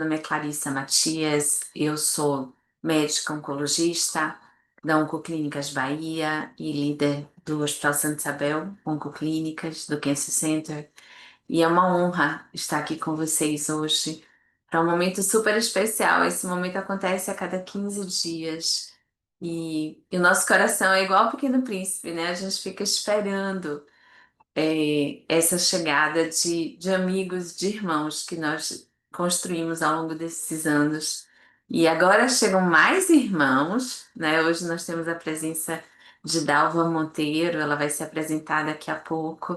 Meu nome é Clarissa Matias, eu sou médica oncologista da Oncoclínicas Bahia e líder do Hospital Santa Isabel Oncoclínicas, do Cancer Center. E é uma honra estar aqui com vocês hoje para um momento super especial. Esse momento acontece a cada 15 dias e o nosso coração é igual ao Pequeno Príncipe, né? A gente fica esperando essa chegada de amigos, de irmãos que nós construímos ao longo desses anos. E agora chegam mais irmãos, né? Hoje nós temos a presença de Dalva Monteiro, ela vai se apresentar daqui a pouco.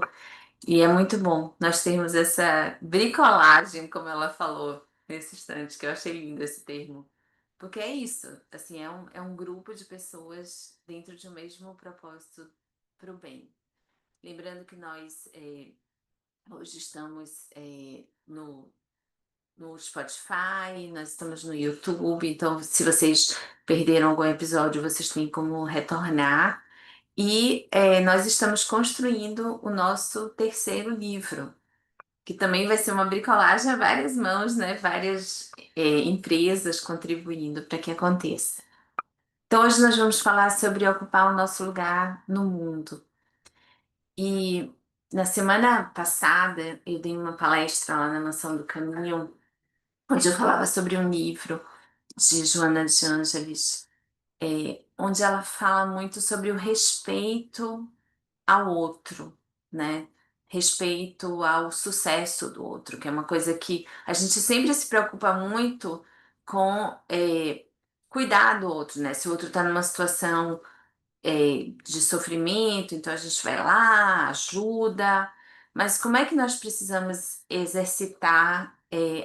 E é muito bom nós termos essa bricolagem, como ela falou nesse instante, que eu achei lindo esse termo. Porque é isso, assim, é um grupo de pessoas dentro de um mesmo propósito para o bem. Lembrando que nós hoje estamos no Spotify, nós estamos no YouTube, então se vocês perderam algum episódio, vocês têm como retornar. E nós estamos construindo o nosso terceiro livro, que também vai ser uma bricolagem a várias mãos, né? Várias empresas contribuindo para que aconteça. Então hoje nós vamos falar sobre ocupar o nosso lugar no mundo. E na semana passada eu dei uma palestra lá na Mansão do Caminho, onde eu falava sobre um livro de Joana de Ângeles, onde ela fala muito sobre o respeito ao outro, né? Respeito ao sucesso do outro, que é uma coisa que a gente sempre se preocupa muito com cuidar do outro, né? Se o outro está numa situação de sofrimento, então a gente vai lá, ajuda, mas como é que nós precisamos exercitar,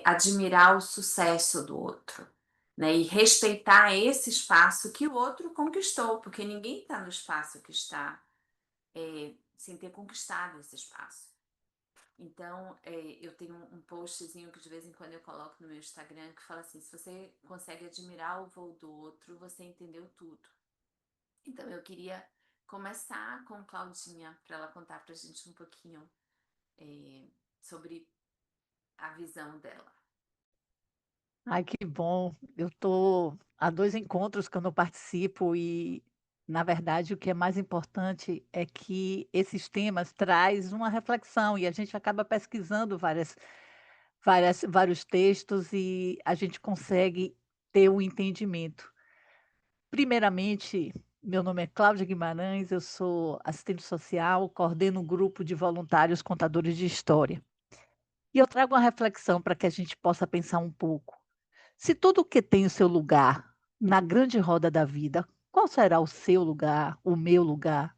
admirar o sucesso do outro, né? E respeitar esse espaço que o outro conquistou, porque ninguém está no espaço que está sem ter conquistado esse espaço. Então, eu tenho um postzinho que de vez em quando eu coloco no meu Instagram que fala assim: se você consegue admirar o voo do outro, você entendeu tudo. Então, eu queria começar com Claudinha para ela contar para a gente um pouquinho sobre a visão dela. Ai, que bom. Eu estou há 2 encontros que eu não participo e, na verdade, o que é mais importante é que esses temas traz uma reflexão e a gente acaba pesquisando vários textos e a gente consegue ter um entendimento. Primeiramente, meu nome é Cláudia Guimarães, eu sou assistente social, coordeno um grupo de voluntários contadores de história. E eu trago uma reflexão para que a gente possa pensar um pouco. Se tudo que tem o seu lugar na grande roda da vida, qual será o seu lugar, o meu lugar?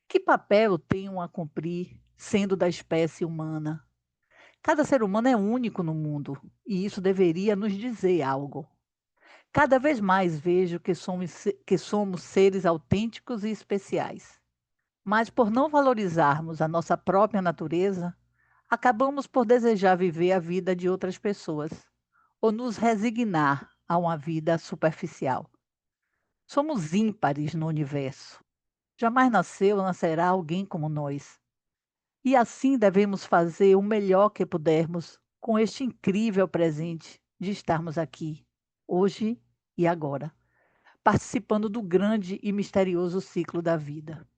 Que papel eu tenho a cumprir sendo da espécie humana? Cada ser humano é único no mundo e isso deveria nos dizer algo. Cada vez mais vejo que somos seres autênticos e especiais. Mas por não valorizarmos a nossa própria natureza, acabamos por desejar viver a vida de outras pessoas ou nos resignar a uma vida superficial. Somos ímpares no universo. Jamais nasceu ou nascerá alguém como nós. E assim devemos fazer o melhor que pudermos com este incrível presente de estarmos aqui, hoje e agora, participando do grande e misterioso ciclo da vida.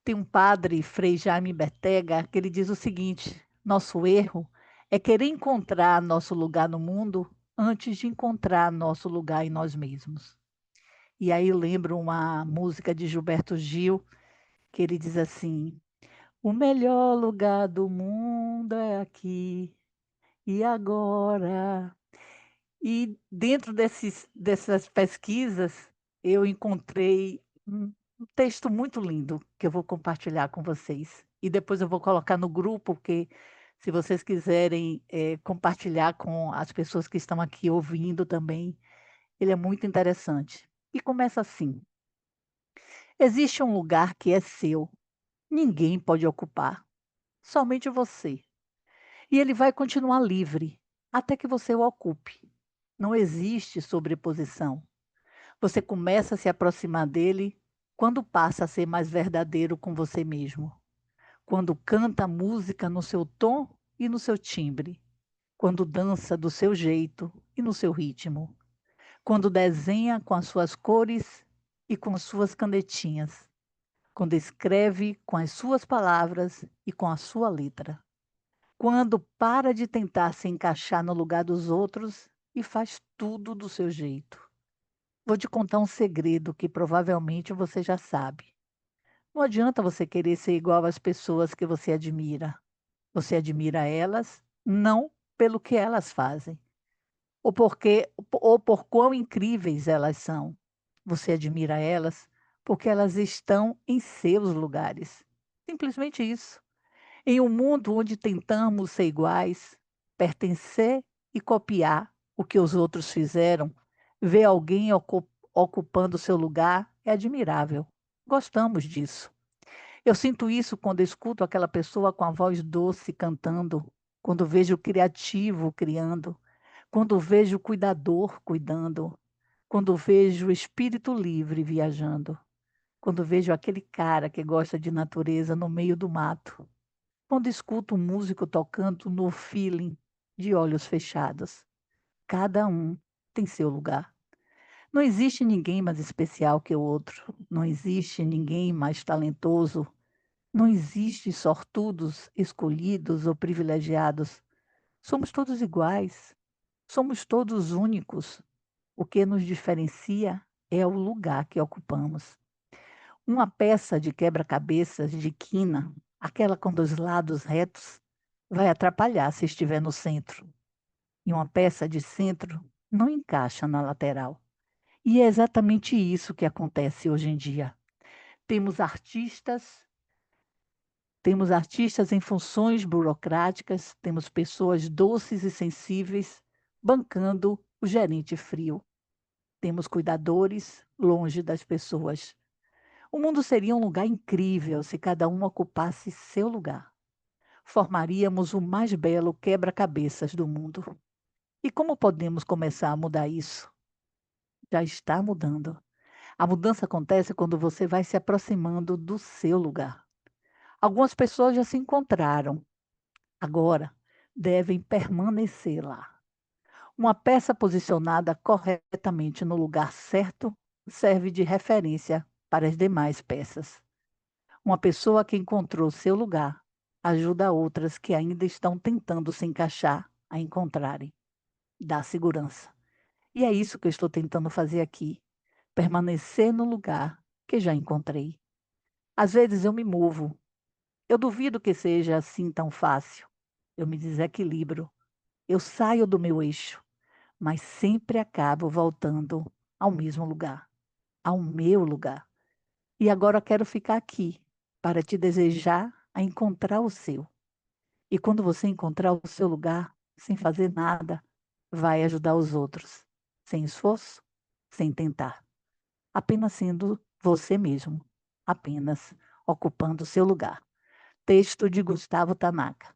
Tem um padre, Frei Jaime Betega, que ele diz o seguinte: nosso erro é querer encontrar nosso lugar no mundo antes de encontrar nosso lugar em nós mesmos. E aí lembro uma música de Gilberto Gil, que ele diz assim: o melhor lugar do mundo é aqui e agora. E dentro dessas pesquisas, eu encontrei um texto muito lindo que eu vou compartilhar com vocês. E depois eu vou colocar no grupo, porque se vocês quiserem compartilhar com as pessoas que estão aqui ouvindo também, ele é muito interessante. E começa assim: existe um lugar que é seu, ninguém pode ocupar, somente você. E ele vai continuar livre até que você o ocupe. Não existe sobreposição. Você começa a se aproximar dele quando passa a ser mais verdadeiro com você mesmo. Quando canta a música no seu tom e no seu timbre. quando dança do seu jeito e no seu ritmo, quando desenha com as suas cores e com as suas canetinhas, quando escreve com as suas palavras e com a sua letra, quando para de tentar se encaixar no lugar dos outros e faz tudo do seu jeito. Vou te contar um segredo que provavelmente você já sabe. Não adianta você querer ser igual às pessoas que você admira. Você admira elas não pelo que elas fazem, ou por quão incríveis elas são. Você admira elas porque elas estão em seus lugares. Simplesmente isso. Em um mundo onde tentamos ser iguais, pertencer e copiar o que os outros fizeram, ver alguém ocupando seu lugar é admirável. Gostamos disso. Eu sinto isso quando escuto aquela pessoa com a voz doce cantando, quando vejo o criativo criando, quando vejo o cuidador cuidando, quando vejo o espírito livre viajando, quando vejo aquele cara que gosta de natureza no meio do mato, quando escuto um músico tocando no feeling de olhos fechados. Cada um tem seu lugar. Não existe ninguém mais especial que o outro, não existe ninguém mais talentoso, não existe sortudos, escolhidos ou privilegiados. Somos todos iguais, somos todos únicos. O que nos diferencia é o lugar que ocupamos. Uma peça de quebra-cabeças de quina, aquela com os lados retos, vai atrapalhar se estiver no centro. E uma peça de centro não encaixa na lateral. E é exatamente isso que acontece hoje em dia. Temos artistas, temos artistas em funções burocráticas, temos pessoas doces e sensíveis bancando o gerente frio. Temos cuidadores longe das pessoas. O mundo seria um lugar incrível se cada um ocupasse seu lugar. Formaríamos o mais belo quebra-cabeças do mundo. E como podemos começar a mudar isso? Já está mudando. A mudança acontece quando você vai se aproximando do seu lugar. Algumas pessoas já se encontraram, agora devem permanecer lá. Uma peça posicionada corretamente no lugar certo serve de referência para as demais peças. Uma pessoa que encontrou seu lugar ajuda outras que ainda estão tentando se encaixar a encontrarem. Dá segurança. E é isso que eu estou tentando fazer aqui. Permanecer no lugar que já encontrei. Às vezes eu me movo. Eu duvido que seja assim tão fácil. Eu me desequilibro. Eu saio do meu eixo, mas sempre acabo voltando ao mesmo lugar, ao meu lugar. E agora eu quero ficar aqui para te desejar a encontrar o seu. E quando você encontrar o seu lugar, sem fazer nada, vai ajudar os outros, sem esforço, sem tentar, apenas sendo você mesmo, apenas ocupando o seu lugar. Texto de Gustavo Tanaka.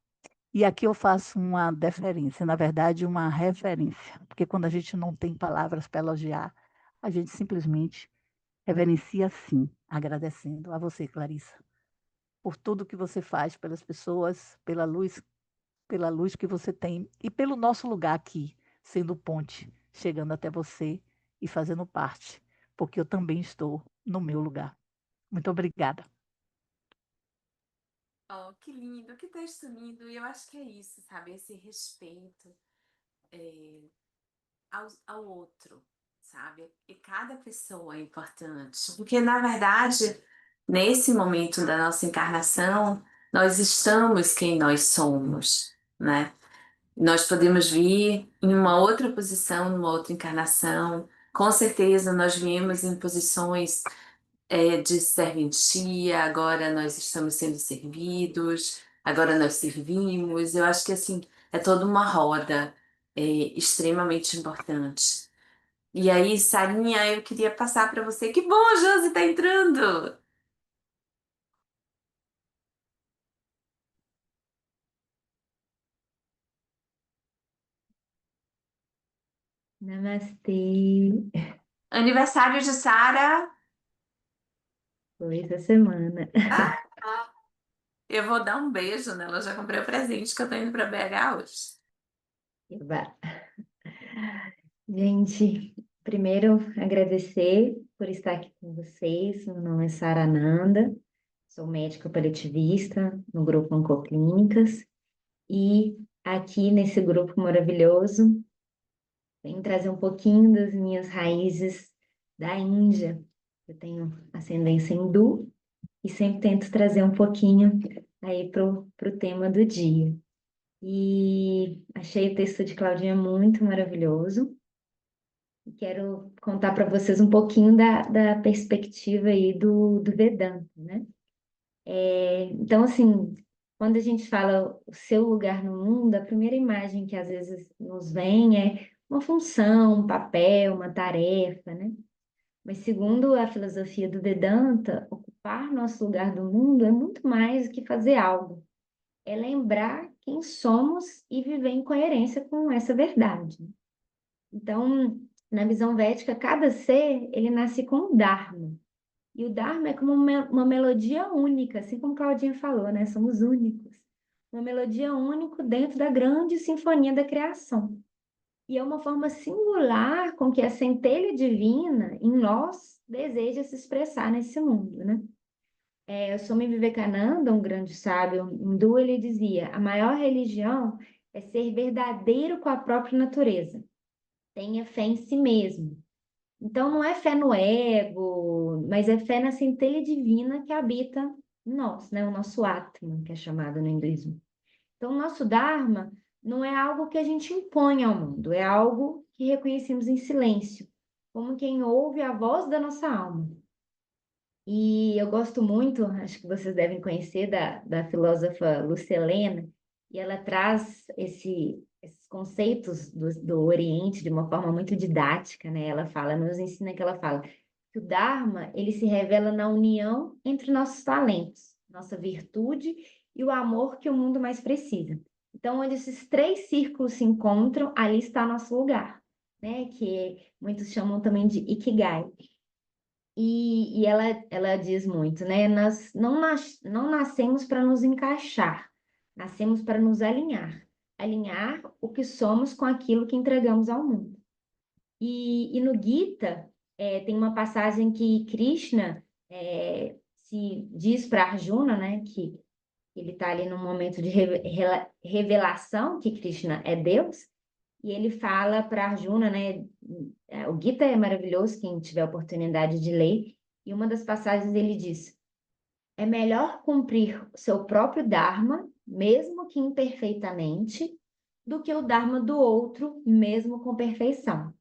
E aqui eu faço uma deferência, na verdade, uma referência, porque quando a gente não tem palavras para elogiar, a gente simplesmente reverencia sim, agradecendo a você, Clarissa, por tudo que você faz pelas pessoas, pela luz que você tem e pelo nosso lugar aqui, sendo ponte, chegando até você e fazendo parte, porque eu também estou no meu lugar. Muito obrigada. Oh, que lindo, que texto lindo. E eu acho que é isso, sabe? Esse respeito ao outro, sabe? E cada pessoa é importante. Porque, na verdade, nesse momento da nossa encarnação, nós estamos quem nós somos, né? Nós podemos vir em uma outra posição, numa outra encarnação. Com certeza, nós viemos em posições de serventia, agora nós estamos sendo servidos, agora nós servimos. Eu acho que assim é toda uma roda extremamente importante. E aí, Sarinha, eu queria passar para você. Que bom, a Josi tá entrando! Namastê. Aniversário de Sara. Foi essa semana. Ah, eu vou dar um beijo nela. Eu já comprei o presente que eu tô indo para BH hoje. Eba. Gente, primeiro agradecer por estar aqui com vocês. Meu nome é Sara Nanda, sou médica paliativista no grupo Oncoclínicas e aqui nesse grupo maravilhoso venho trazer um pouquinho das minhas raízes da Índia. Eu tenho ascendência hindu e sempre tento trazer um pouquinho aí pro tema do dia. E achei o texto de Claudinha muito maravilhoso. E quero contar para vocês um pouquinho da perspectiva aí do Vedanta, né? Então, assim, quando a gente fala o seu lugar no mundo, a primeira imagem que às vezes nos vem é uma função, um papel, uma tarefa, né? Mas segundo a filosofia do Vedanta, ocupar nosso lugar do mundo é muito mais do que fazer algo. É lembrar quem somos e viver em coerência com essa verdade. Então, na visão védica, cada ser, ele nasce com o Dharma. E o Dharma é como uma melodia única, assim como Claudinha falou, né? Somos únicos. Uma melodia única dentro da grande sinfonia da criação. E é uma forma singular com que a centelha divina em nós deseja se expressar nesse mundo, né? O Swami Vivekananda, um grande sábio hindu, ele dizia: a maior religião é ser verdadeiro com a própria natureza. Tenha fé em si mesmo. Então, não é fé no ego, mas é fé na centelha divina que habita em nós, né? O nosso Atman, que é chamado no hinduísmo. Então, o nosso Dharma não é algo que a gente impõe ao mundo, é algo que reconhecemos em silêncio, como quem ouve a voz da nossa alma. E eu gosto muito, acho que vocês devem conhecer, da filósofa Lúcia Helena, e ela traz esses conceitos do Oriente de uma forma muito didática, né? Ela fala, nos ensina que ela fala que o Dharma, ele se revela na união entre nossos talentos, nossa virtude e o amor que o mundo mais precisa. Então, onde esses três círculos se encontram, ali está nosso lugar, né? Que muitos chamam também de Ikigai. E ela diz muito, né? Nós não nascemos para nos encaixar, nascemos para nos alinhar. Alinhar o que somos com aquilo que entregamos ao mundo. E no Gita, tem uma passagem que Krishna se diz para Arjuna, né? Que ele está ali num momento de revelação que Krishna é Deus. E ele fala para Arjuna, né? O Gita é maravilhoso, quem tiver a oportunidade de ler. E uma das passagens ele diz: é melhor cumprir o seu próprio Dharma, mesmo que imperfeitamente, do que o Dharma do outro, mesmo com perfeição.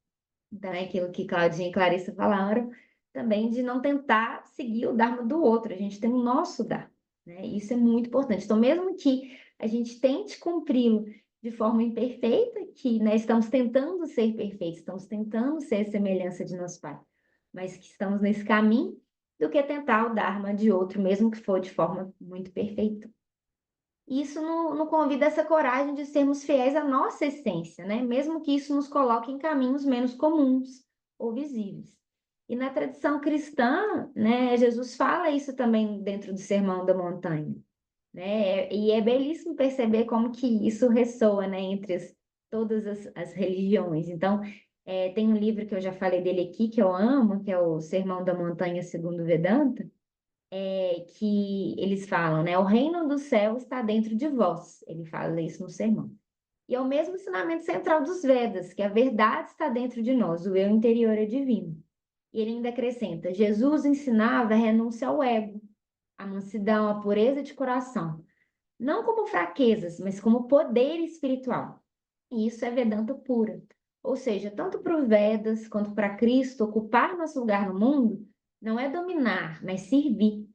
Então é aquilo que Claudinha e Clarissa falaram também de não tentar seguir o Dharma do outro. A gente tem o nosso Dharma, né? Isso é muito importante. Então, mesmo que a gente tente cumpri-lo de forma imperfeita, que, né, estamos tentando ser perfeitos, estamos tentando ser a semelhança de nosso Pai, mas que estamos nesse caminho, do que tentar o Dharma de outro, mesmo que for de forma muito perfeita. Isso não convida essa coragem de sermos fiéis à nossa essência, né? Mesmo que isso nos coloque em caminhos menos comuns ou visíveis. E na tradição cristã, né, Jesus fala isso também dentro do Sermão da Montanha, né? E é belíssimo perceber como que isso ressoa, né, entre todas as religiões. Então, tem um livro que eu já falei dele aqui, que eu amo, que é o Sermão da Montanha segundo Vedanta, que eles falam, né? O reino do céu está dentro de vós. Ele fala isso no sermão. E é o mesmo ensinamento central dos Vedas, que a verdade está dentro de nós, o eu interior é divino. E ele ainda acrescenta: Jesus ensinava a renúncia ao ego, a mansidão, a pureza de coração, não como fraquezas, mas como poder espiritual. E isso é Vedanta pura. Ou seja, tanto para os Vedas quanto para Cristo, ocupar nosso lugar no mundo não é dominar, mas servir.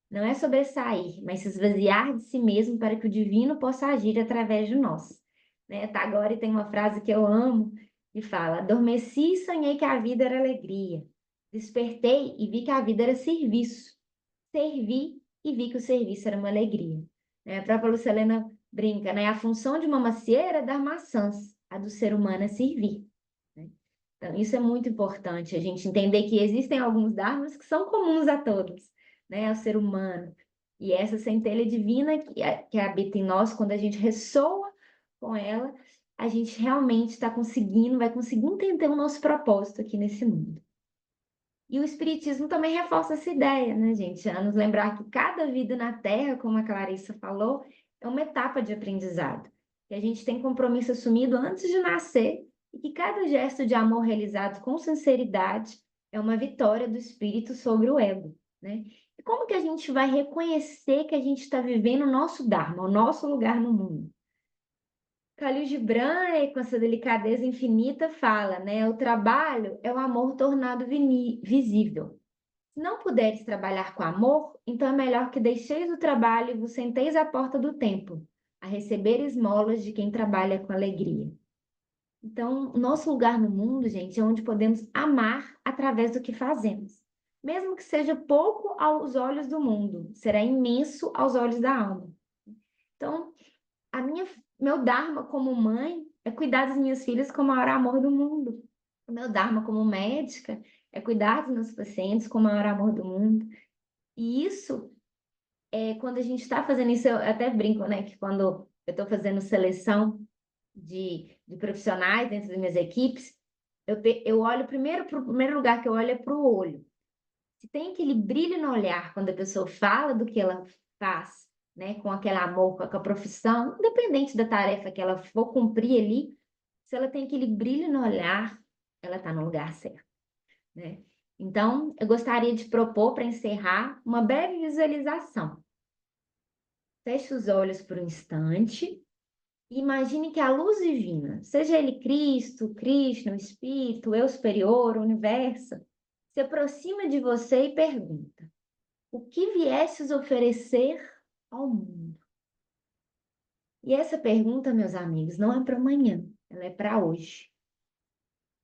Não é sobressair, mas se esvaziar de si mesmo para que o divino possa agir através de nós. Né? Tagore tem uma frase que eu amo, que fala: adormeci e sonhei que a vida era alegria. Despertei e vi que a vida era serviço. Servi e vi que o serviço era uma alegria. A própria Lucilena brinca, né? A função de uma macieira é dar maçãs, a do ser humano é servir. Né? Então, isso é muito importante, a gente entender que existem alguns dharmas que são comuns a todos, né? Ao ser humano. E essa centelha divina que habita em nós, quando a gente ressoa com ela, a gente realmente está conseguindo, vai conseguir entender o nosso propósito aqui nesse mundo. E o Espiritismo também reforça essa ideia, né, gente? A nos lembrar que cada vida na Terra, como a Clarissa falou, é uma etapa de aprendizado. Que a gente tem compromisso assumido antes de nascer e que cada gesto de amor realizado com sinceridade é uma vitória do espírito sobre o ego, né? E como que a gente vai reconhecer que a gente está vivendo o nosso Dharma, o nosso lugar no mundo? Khalil Gibran, com essa delicadeza infinita, fala, né? O trabalho é o amor tornado visível. Se não puderes trabalhar com amor, então é melhor que deixeis o trabalho e vos senteis à porta do templo, a receber esmolas de quem trabalha com alegria. Então, o nosso lugar no mundo, gente, é onde podemos amar através do que fazemos. Mesmo que seja pouco aos olhos do mundo, será imenso aos olhos da alma. Então, meu dharma como mãe é cuidar das minhas filhas com o maior amor do mundo. O meu dharma como médica é cuidar dos meus pacientes com o maior amor do mundo. E isso, quando a gente está fazendo isso, eu até brinco, né? Que quando eu estou fazendo seleção de profissionais dentro das minhas equipes, eu olho primeiro, o primeiro lugar que eu olho é para o olho. Se tem aquele brilho no olhar quando a pessoa fala do que ela faz, né, com aquele amor, com a profissão, independente da tarefa que ela for cumprir ali, se ela tem aquele brilho no olhar, ela está no lugar certo, né? Então, eu gostaria de propor para encerrar uma breve visualização. Feche os olhos por um instante e imagine que a luz divina, seja ele Cristo, Krishna, o Espírito, o Eu Superior, o Universo, se aproxima de você e pergunta: o que viestes oferecer ao mundo? E essa pergunta, meus amigos, não é para amanhã, ela é para hoje.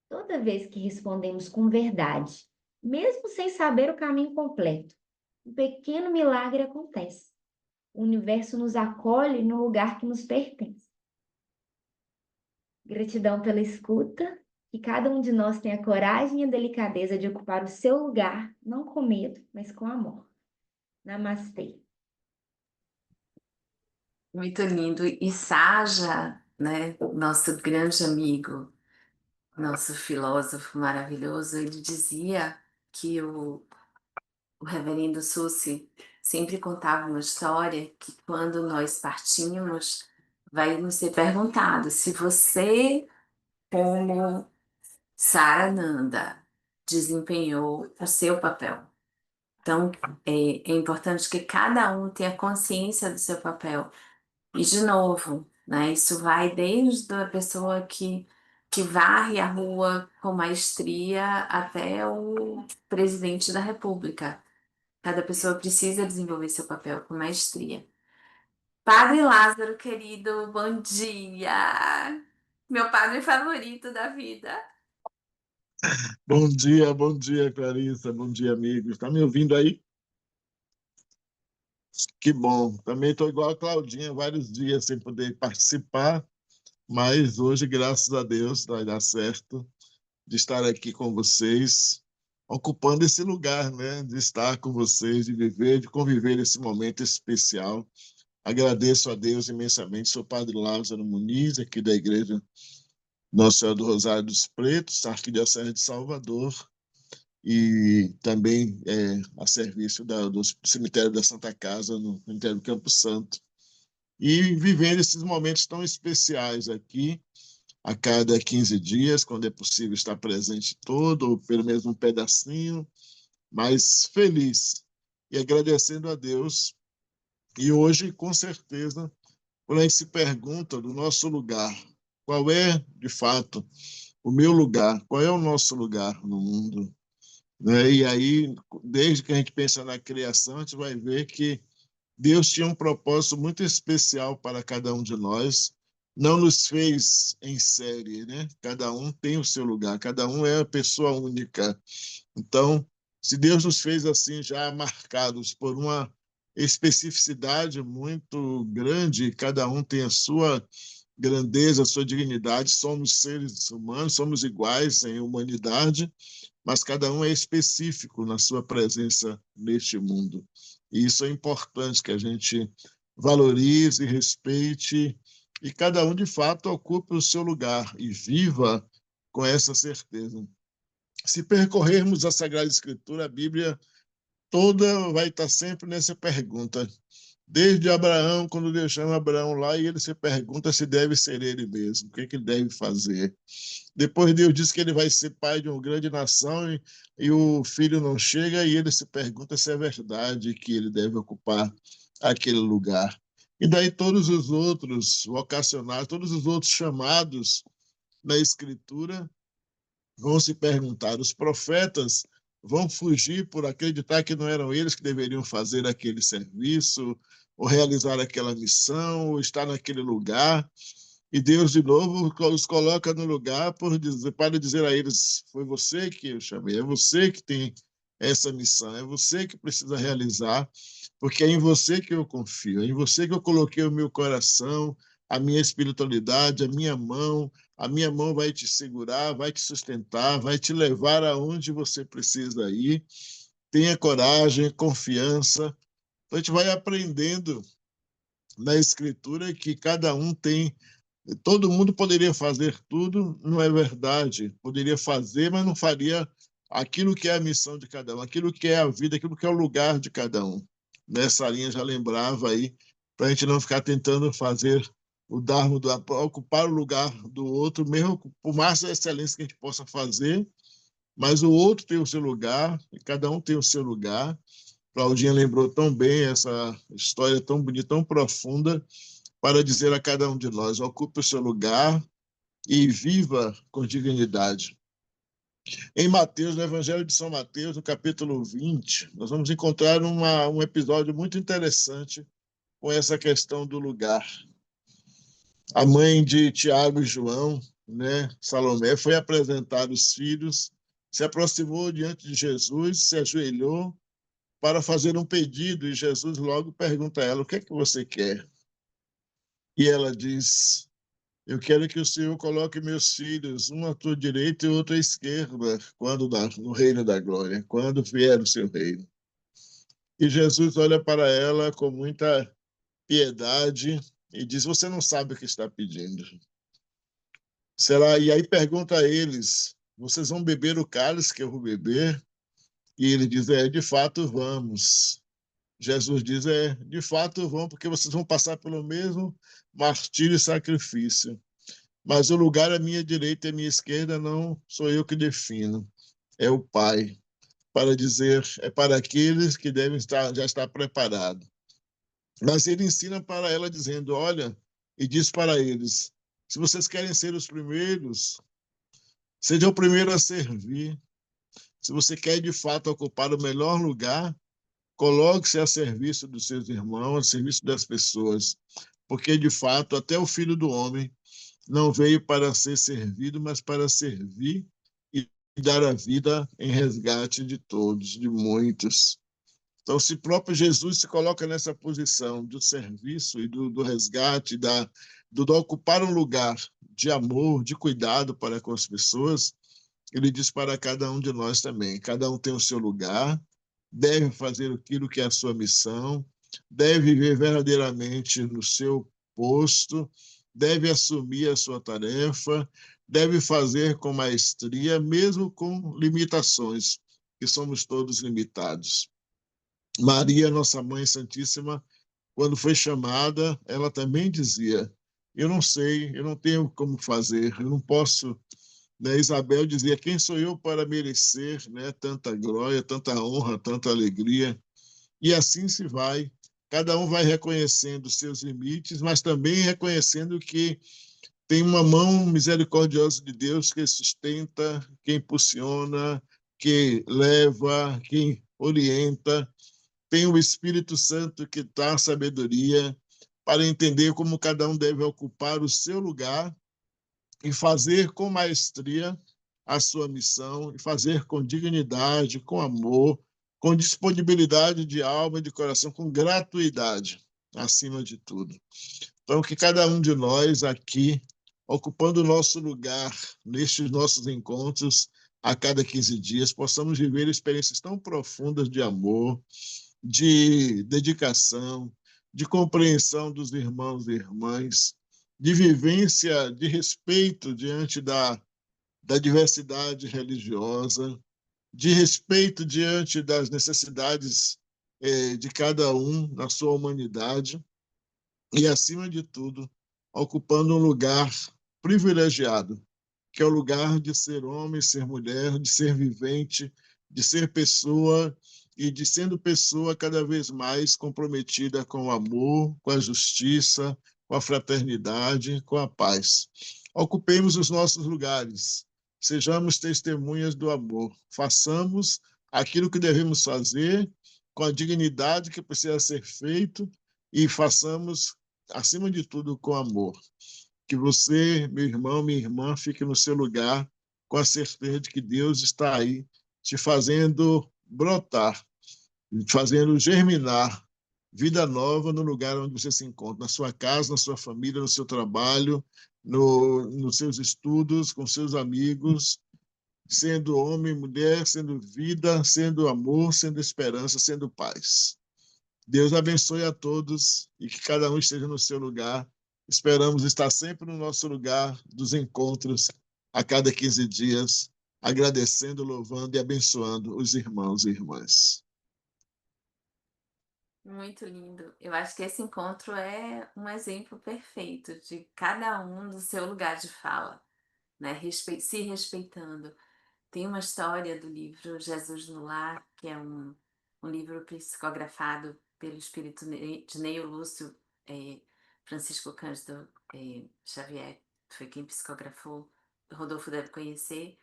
Toda vez que respondemos com verdade, mesmo sem saber o caminho completo, um pequeno milagre acontece. O universo nos acolhe no lugar que nos pertence. Gratidão pela escuta, que cada um de nós tenha a coragem e a delicadeza de ocupar o seu lugar, não com medo, mas com amor. Namastê. Muito lindo. E Saja, né, nosso grande amigo, nosso filósofo maravilhoso, ele dizia que o reverendo Sussi sempre contava uma história que quando nós partimos, vai nos ser perguntado se você, como Sarananda, desempenhou o seu papel. Então, é importante que cada um tenha consciência do seu papel. E, de novo, né, isso vai desde a pessoa que varre a rua com maestria até o presidente da República. Cada pessoa precisa desenvolver seu papel com maestria. Padre Lázaro, querido, bom dia! Meu padre favorito da vida. Bom dia, Clarissa, bom dia, amigos. Está me ouvindo aí? Que bom. Também estou igual a Claudinha, vários dias sem poder participar, mas hoje, graças a Deus, vai dar certo de estar aqui com vocês, ocupando esse lugar, né? De estar com vocês, de viver, de conviver esse momento especial. Agradeço a Deus imensamente. Sou Padre Lázaro Muniz, aqui da Igreja Nossa Senhora do Rosário dos Pretos, Arquidiocese de Salvador, e também a serviço do cemitério da Santa Casa, no cemitério do Campo Santo. E vivendo esses momentos tão especiais aqui, a cada 15 dias, quando é possível estar presente todo, ou pelo menos um pedacinho, mas feliz e agradecendo a Deus. E hoje, com certeza, quando a gente se pergunta do nosso lugar, qual é, de fato, o meu lugar, qual é o nosso lugar no mundo, né? E aí, desde que a gente pensa na criação, a gente vai ver que Deus tinha um propósito muito especial para cada um de nós. Não nos fez em série, né? Cada um tem o seu lugar, cada um é a pessoa única. Então, se Deus nos fez assim, já marcados por uma especificidade muito grande, cada um tem a sua grandeza, a sua dignidade, somos seres humanos, somos iguais em humanidade, mas cada um é específico na sua presença neste mundo. E isso é importante que a gente valorize, respeite e cada um, de fato, ocupe o seu lugar e viva com essa certeza. Se percorrermos a Sagrada Escritura, a Bíblia toda vai estar sempre nessa pergunta. Desde Abraão, quando Deus chama Abraão lá, e ele se pergunta se deve ser ele mesmo, o que ele deve fazer. Depois Deus diz que ele vai ser pai de uma grande nação e o filho não chega, e ele se pergunta se é verdade que ele deve ocupar aquele lugar. E daí todos os outros vocacionados, todos os outros chamados na Escritura vão se perguntar. Os profetas vão fugir por acreditar que não eram eles que deveriam fazer aquele serviço, ou realizar aquela missão, ou estar naquele lugar. E Deus, de novo, os coloca no lugar para dizer a eles: foi você que eu chamei, é você que tem essa missão, é você que precisa realizar, porque é em você que eu confio, é em você que eu coloquei o meu coração, a minha espiritualidade, a minha mão vai te segurar, vai te sustentar, vai te levar aonde você precisa ir. Tenha coragem, confiança. Então, a gente vai aprendendo na Escritura que cada um tem. Todo mundo poderia fazer tudo, não é verdade. Poderia fazer, mas não faria aquilo que é a missão de cada um, aquilo que é a vida, aquilo que é o lugar de cada um. Nessa linha já lembrava aí, para a gente não ficar tentando fazer o Dharma, ocupar o lugar do outro, mesmo por mais excelência que a gente possa fazer, mas o outro tem o seu lugar, e cada um tem o seu lugar. Claudinha lembrou tão bem essa história tão bonita, tão profunda, para dizer a cada um de nós: ocupe o seu lugar e viva com dignidade. Em Mateus, no Evangelho de São Mateus, no capítulo 20, nós vamos encontrar um episódio muito interessante com essa questão do lugar. A mãe de Tiago e João, né, Salomé, foi apresentar os filhos, se aproximou diante de Jesus, se ajoelhou para fazer um pedido, e Jesus logo pergunta a ela: o que é que você quer? E ela diz: eu quero que o Senhor coloque meus filhos, um à tua direita e outro à esquerda, no reino da glória, quando vier o seu reino. E Jesus olha para ela com muita piedade e diz: você não sabe o que está pedindo. Será? E aí pergunta a eles: vocês vão beber o cálice que eu vou beber? E ele diz: de fato vamos. Jesus diz: de fato vão, porque vocês vão passar pelo mesmo martírio e sacrifício. Mas o lugar à minha direita e à minha esquerda não sou eu que defino, é o Pai, para dizer, é para aqueles que devem já estar preparados. Mas ele ensina para ela dizendo: olha, e diz para eles: se vocês querem ser os primeiros, seja o primeiro a servir. Se você quer de fato ocupar o melhor lugar, coloque-se a serviço dos seus irmãos, a serviço das pessoas, porque de fato até o Filho do Homem não veio para ser servido, mas para servir e dar a vida em resgate de todos, de muitos. Então, se próprio Jesus se coloca nessa posição do serviço e do resgate, do ocupar um lugar de amor, de cuidado para com as pessoas, ele diz para cada um de nós também: cada um tem o seu lugar, deve fazer aquilo que é a sua missão, deve viver verdadeiramente no seu posto, deve assumir a sua tarefa, deve fazer com maestria, mesmo com limitações, que somos todos limitados. Maria, nossa Mãe Santíssima, quando foi chamada, ela também dizia: eu não sei, eu não tenho como fazer, eu não posso. Né? Isabel dizia: quem sou eu para merecer, né, tanta glória, tanta honra, tanta alegria? E assim se vai. Cada um vai reconhecendo seus limites, mas também reconhecendo que tem uma mão misericordiosa de Deus que sustenta, que impulsiona, que leva, que orienta. Tem o Espírito Santo que dá sabedoria para entender como cada um deve ocupar o seu lugar e fazer com maestria a sua missão, e fazer com dignidade, com amor, com disponibilidade de alma e de coração, com gratuidade, acima de tudo. Então, que cada um de nós aqui, ocupando o nosso lugar nestes nossos encontros, a cada 15 dias, possamos viver experiências tão profundas de amor, de dedicação, de compreensão dos irmãos e irmãs, de vivência, de respeito diante da diversidade religiosa, de respeito diante das necessidades de cada um na sua humanidade e, acima de tudo, ocupando um lugar privilegiado, que é o lugar de ser homem, ser mulher, de ser vivente, de ser pessoa e de sendo pessoa cada vez mais comprometida com o amor, com a justiça, com a fraternidade, com a paz. Ocupemos os nossos lugares, sejamos testemunhas do amor, façamos aquilo que devemos fazer com a dignidade que precisa ser feito e façamos, acima de tudo, com amor. Que você, meu irmão, minha irmã, fique no seu lugar com a certeza de que Deus está aí te fazendo brotar, fazendo germinar vida nova no lugar onde você se encontra, na sua casa, na sua família, no seu trabalho, nos seus estudos, com seus amigos, sendo homem, mulher, sendo vida, sendo amor, sendo esperança, sendo paz. Deus abençoe a todos e que cada um esteja no seu lugar. Esperamos estar sempre no nosso lugar dos encontros a cada 15 dias, agradecendo, louvando e abençoando os irmãos e irmãs. Muito lindo. Eu acho que esse encontro é um exemplo perfeito de cada um do seu lugar de fala, né? Se respeitando. Tem uma história do livro Jesus no Lar, que é um livro psicografado pelo espírito de Neio Lúcio Francisco Cândido Xavier, foi quem psicografou, Rodolfo deve conhecer.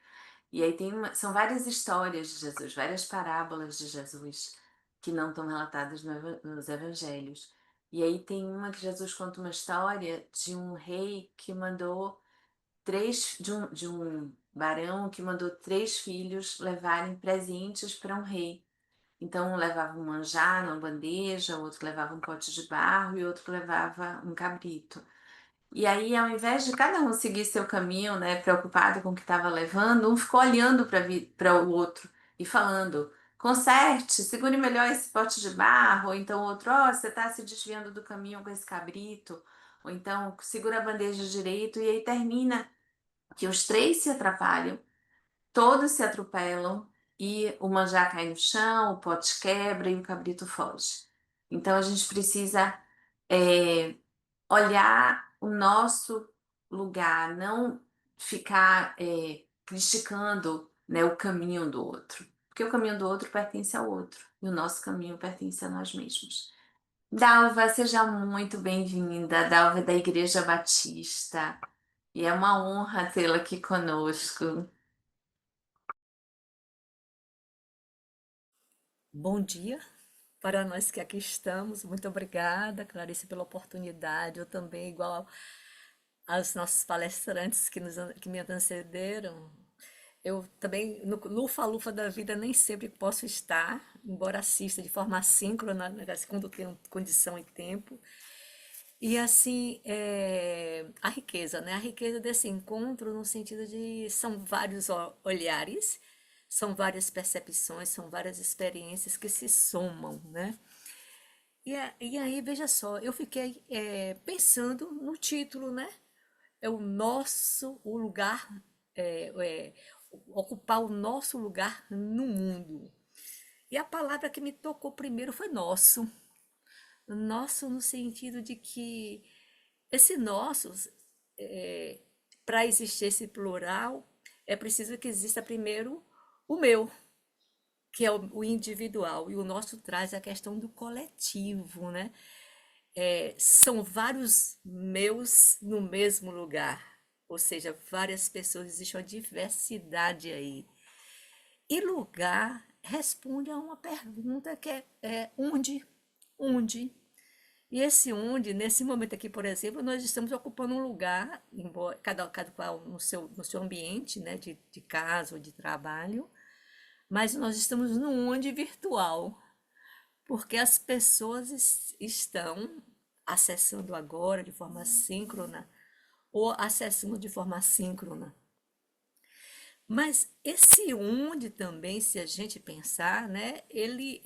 E aí são várias histórias de Jesus, várias parábolas de Jesus que não estão relatadas nos evangelhos. E aí tem uma que Jesus conta uma história de um rei que mandou de um barão que mandou 3 filhos levarem presentes para um rei. Então um levava um manjar numa bandeja, outro levava um pote de barro e outro levava um cabrito. E aí, ao invés de cada um seguir seu caminho, né, preocupado com o que estava levando, um ficou olhando para o outro e falando: conserte, segure melhor esse pote de barro. Ou então, o outro: ó, você está se desviando do caminho com esse cabrito. Ou então, segura a bandeja direito. E aí termina que os 3 se atrapalham, todos se atropelam e o manjar cai no chão, o pote quebra e o cabrito foge. Então, a gente precisa. Olhar o nosso lugar, não ficar criticando, né, o caminho do outro, porque o caminho do outro pertence ao outro e o nosso caminho pertence a nós mesmos. Dalva, seja muito bem-vinda. Dalva é da Igreja Batista e é uma honra tê-la aqui conosco. Bom dia para nós que aqui estamos. Muito obrigada, Clarice, pela oportunidade. Eu também, igual aos nossos palestrantes que me antecederam, eu também, no lufa-lufa da vida, nem sempre posso estar, embora assista de forma assíncrona, né, quando tenho condição e tempo. E assim, a riqueza, né? A riqueza desse encontro no sentido de são vários olhares, são várias percepções, são várias experiências que se somam, né? E aí, veja só, eu fiquei pensando no título, né? É o lugar, é, é, ocupar o nosso lugar no mundo. E a palavra que me tocou primeiro foi nosso. Nosso no sentido de que esse nosso, para existir esse plural, é preciso que exista primeiro o meu, que é o individual, e o nosso traz a questão do coletivo, né? São vários meus no mesmo lugar, ou seja, várias pessoas, existe uma diversidade aí. E lugar responde a uma pergunta que é onde? Onde? E esse onde, nesse momento aqui, por exemplo, nós estamos ocupando um lugar, embora, cada qual no seu ambiente, né, de casa ou de trabalho, mas nós estamos num onde virtual, porque as pessoas estão acessando agora de forma síncrona ou acessando de forma assíncrona. Mas esse onde também, se a gente pensar, né, ele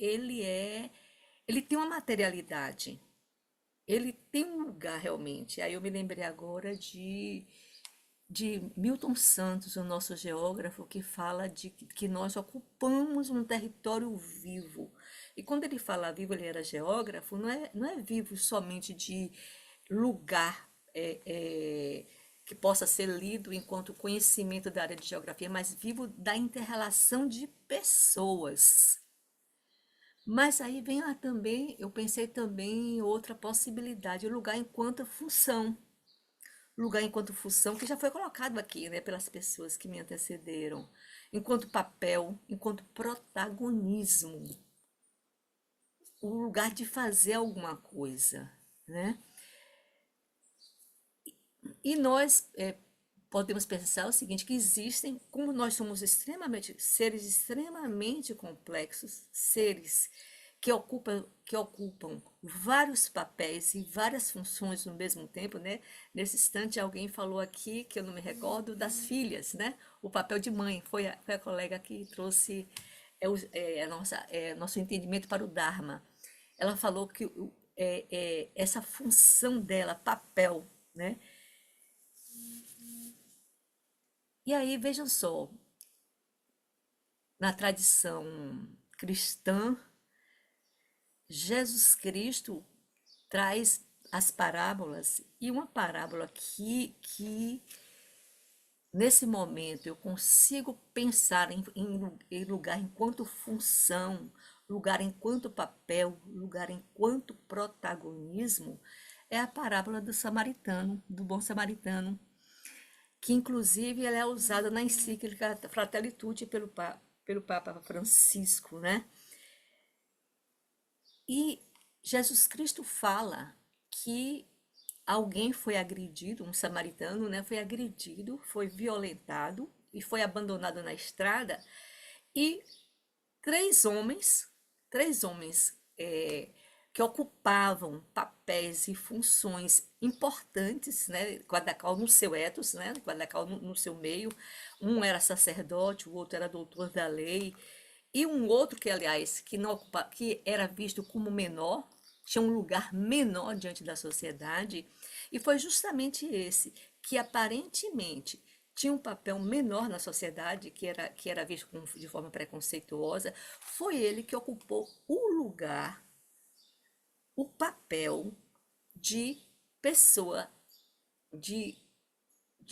tem uma materialidade. ele tem um lugar realmente. Aí eu me lembrei agora de Milton Santos, o nosso geógrafo, que fala de que nós ocupamos um território vivo. E quando ele fala vivo, ele era geógrafo, não é vivo somente de lugar que possa ser lido enquanto conhecimento da área de geografia, mas vivo da inter-relação de pessoas. Mas aí vem também, eu pensei também em outra possibilidade, o lugar enquanto função. Lugar enquanto função, que já foi colocado aqui, né, pelas pessoas que me antecederam. Enquanto papel, enquanto protagonismo. O lugar de fazer alguma coisa, né? E nós podemos pensar o seguinte, que existem, como nós somos seres extremamente complexos, seres que ocupam vários papéis e várias funções no mesmo tempo, né? Nesse instante, alguém falou aqui, que eu não me recordo, das filhas, né? O papel de mãe, foi a colega que trouxe nosso entendimento para o Dharma. Ela falou que essa função dela, papel, né? E aí, vejam só, na tradição cristã, Jesus Cristo traz as parábolas, e uma parábola que nesse momento eu consigo pensar em lugar enquanto função, lugar enquanto papel, lugar enquanto protagonismo, é a parábola do samaritano, do bom samaritano, que inclusive ela é usada na encíclica Fratelli Tutti pelo Papa Francisco, né? E Jesus Cristo fala que alguém foi agredido, um samaritano, né? Foi agredido, foi violentado e foi abandonado na estrada. E três homens que ocupavam papéis e funções importantes, né, cada qual no seu ethos, né, cada qual no seu meio. Um era sacerdote, o outro era doutor da lei, e um outro que, aliás, que era visto como menor, tinha um lugar menor diante da sociedade, e foi justamente esse que aparentemente tinha um papel menor na sociedade, que era visto de forma preconceituosa, foi ele que ocupou o lugar, o papel de pessoa, de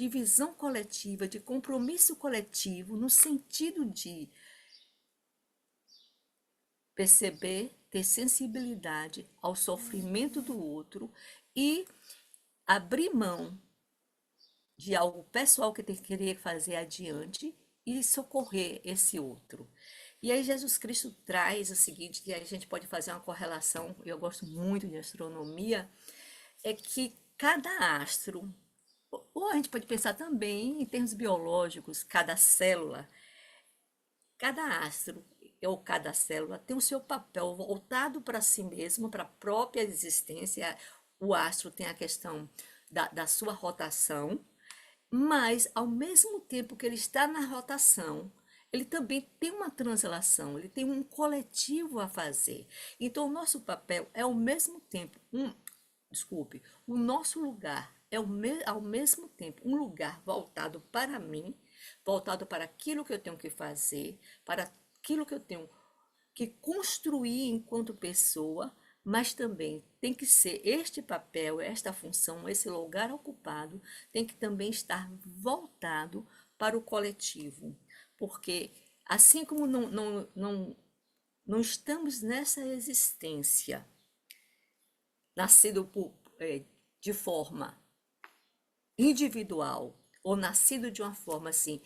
visão coletiva, de compromisso coletivo, no sentido de perceber, ter sensibilidade ao sofrimento do outro e abrir mão de algo pessoal que querer fazer adiante e socorrer esse outro. E aí Jesus Cristo traz o seguinte, que a gente pode fazer uma correlação, eu gosto muito de astronomia, é que cada astro, ou a gente pode pensar também em termos biológicos, cada astro ou cada célula tem o seu papel voltado para si mesmo, para a própria existência. O astro tem a questão da sua rotação, mas ao mesmo tempo que ele está na rotação, ele também tem uma translação, ele tem um coletivo a fazer. Então, o nosso papel é ao mesmo tempo, o nosso lugar é ao mesmo tempo um lugar voltado para mim, voltado para aquilo que eu tenho que fazer, para aquilo que eu tenho que construir enquanto pessoa, mas também tem que ser este papel, esta função, esse lugar ocupado, tem que também estar voltado para o coletivo. Porque assim como não estamos nessa existência, nascido de forma individual ou nascido de uma forma assim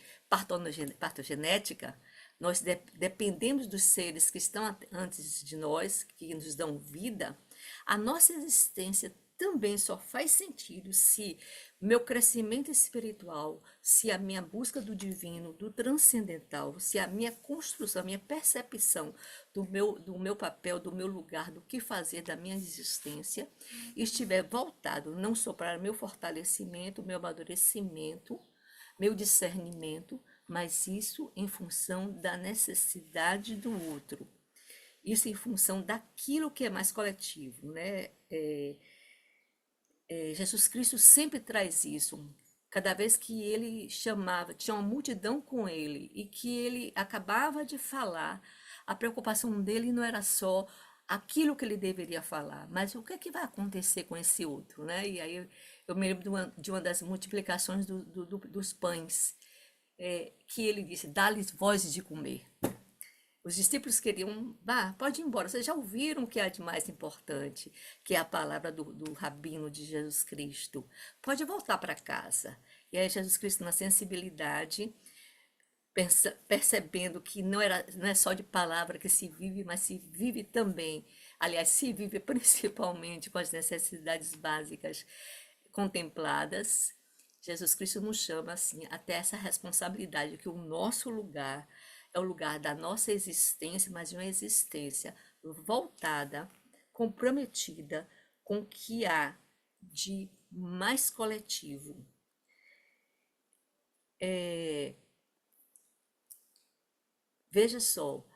partogenética, nós dependemos dos seres que estão antes de nós, que nos dão vida. A nossa existência também só faz sentido se meu crescimento espiritual, se a minha busca do divino, do transcendental, se a minha construção, a minha percepção do meu papel, do meu lugar, do que fazer da minha existência, estiver voltado não só para meu fortalecimento, meu amadurecimento, meu discernimento, mas isso em função da necessidade do outro. Isso em função daquilo que é mais coletivo, né? Jesus Cristo sempre traz isso. Cada vez que ele chamava, tinha uma multidão com ele e que ele acabava de falar, a preocupação dele não era só aquilo que ele deveria falar, mas o que é que vai acontecer com esse outro, né? E aí eu me lembro de uma das multiplicações dos pães, que ele disse: dá-lhes voz de comer. Os discípulos queriam, pode ir embora, vocês já ouviram o que há de mais importante, que é a palavra do rabino de Jesus Cristo. Pode voltar para casa. E aí Jesus Cristo, na sensibilidade, percebendo que não é só de palavra que se vive, mas se vive também. Aliás, se vive principalmente com as necessidades básicas contempladas. Jesus Cristo nos chama assim até essa responsabilidade que o nosso lugar é o lugar da nossa existência, mas de uma existência voltada, comprometida com o que há de mais coletivo. Veja só,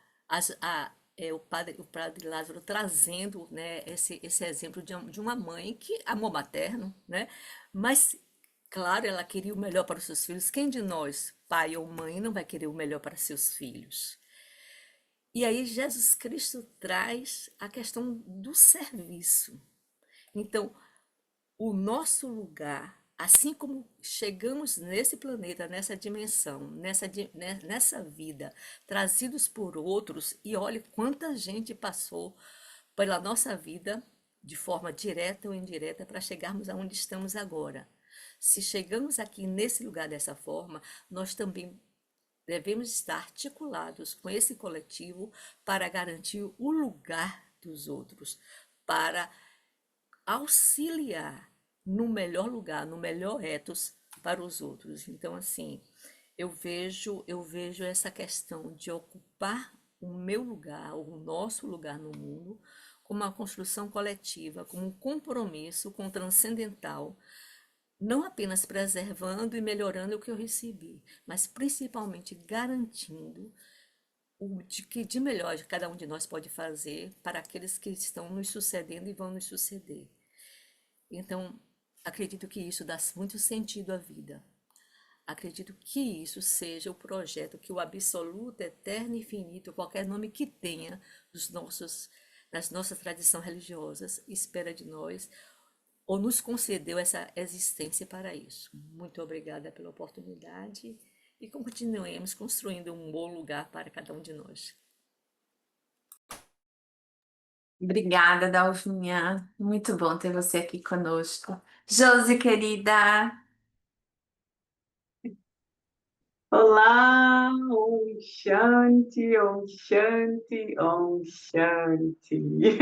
o padre Lázaro trazendo, né, esse exemplo de uma mãe que amou materno, né, mas, claro, ela queria o melhor para os seus filhos. Quem de nós, pai ou mãe, não vai querer o melhor para seus filhos? E aí Jesus Cristo traz a questão do serviço. Então, o nosso lugar, assim como chegamos nesse planeta, nessa dimensão, nessa vida, trazidos por outros, e olhe quanta gente passou pela nossa vida, de forma direta ou indireta, para chegarmos aonde estamos agora. Se chegamos aqui nesse lugar dessa forma, nós também devemos estar articulados com esse coletivo para garantir o lugar dos outros, para auxiliar no melhor lugar, no melhor ethos para os outros. Então, assim, eu vejo essa questão de ocupar o meu lugar, o nosso lugar no mundo, como uma construção coletiva, como um compromisso com o transcendental, não apenas preservando e melhorando o que eu recebi, mas principalmente garantindo o que de melhor cada um de nós pode fazer para aqueles que estão nos sucedendo e vão nos suceder. Então, acredito que isso dá muito sentido à vida. Acredito que isso seja o projeto que o absoluto, eterno e infinito, qualquer nome que tenha das nossas tradições religiosas, espera de nós ou nos concedeu essa existência para isso. Muito obrigada pela oportunidade e continuemos construindo um bom lugar para cada um de nós. Obrigada, Dalvinha. Muito bom ter você aqui conosco. Josi, querida. Olá, Om Shanti, Om Shanti, Om Shanti.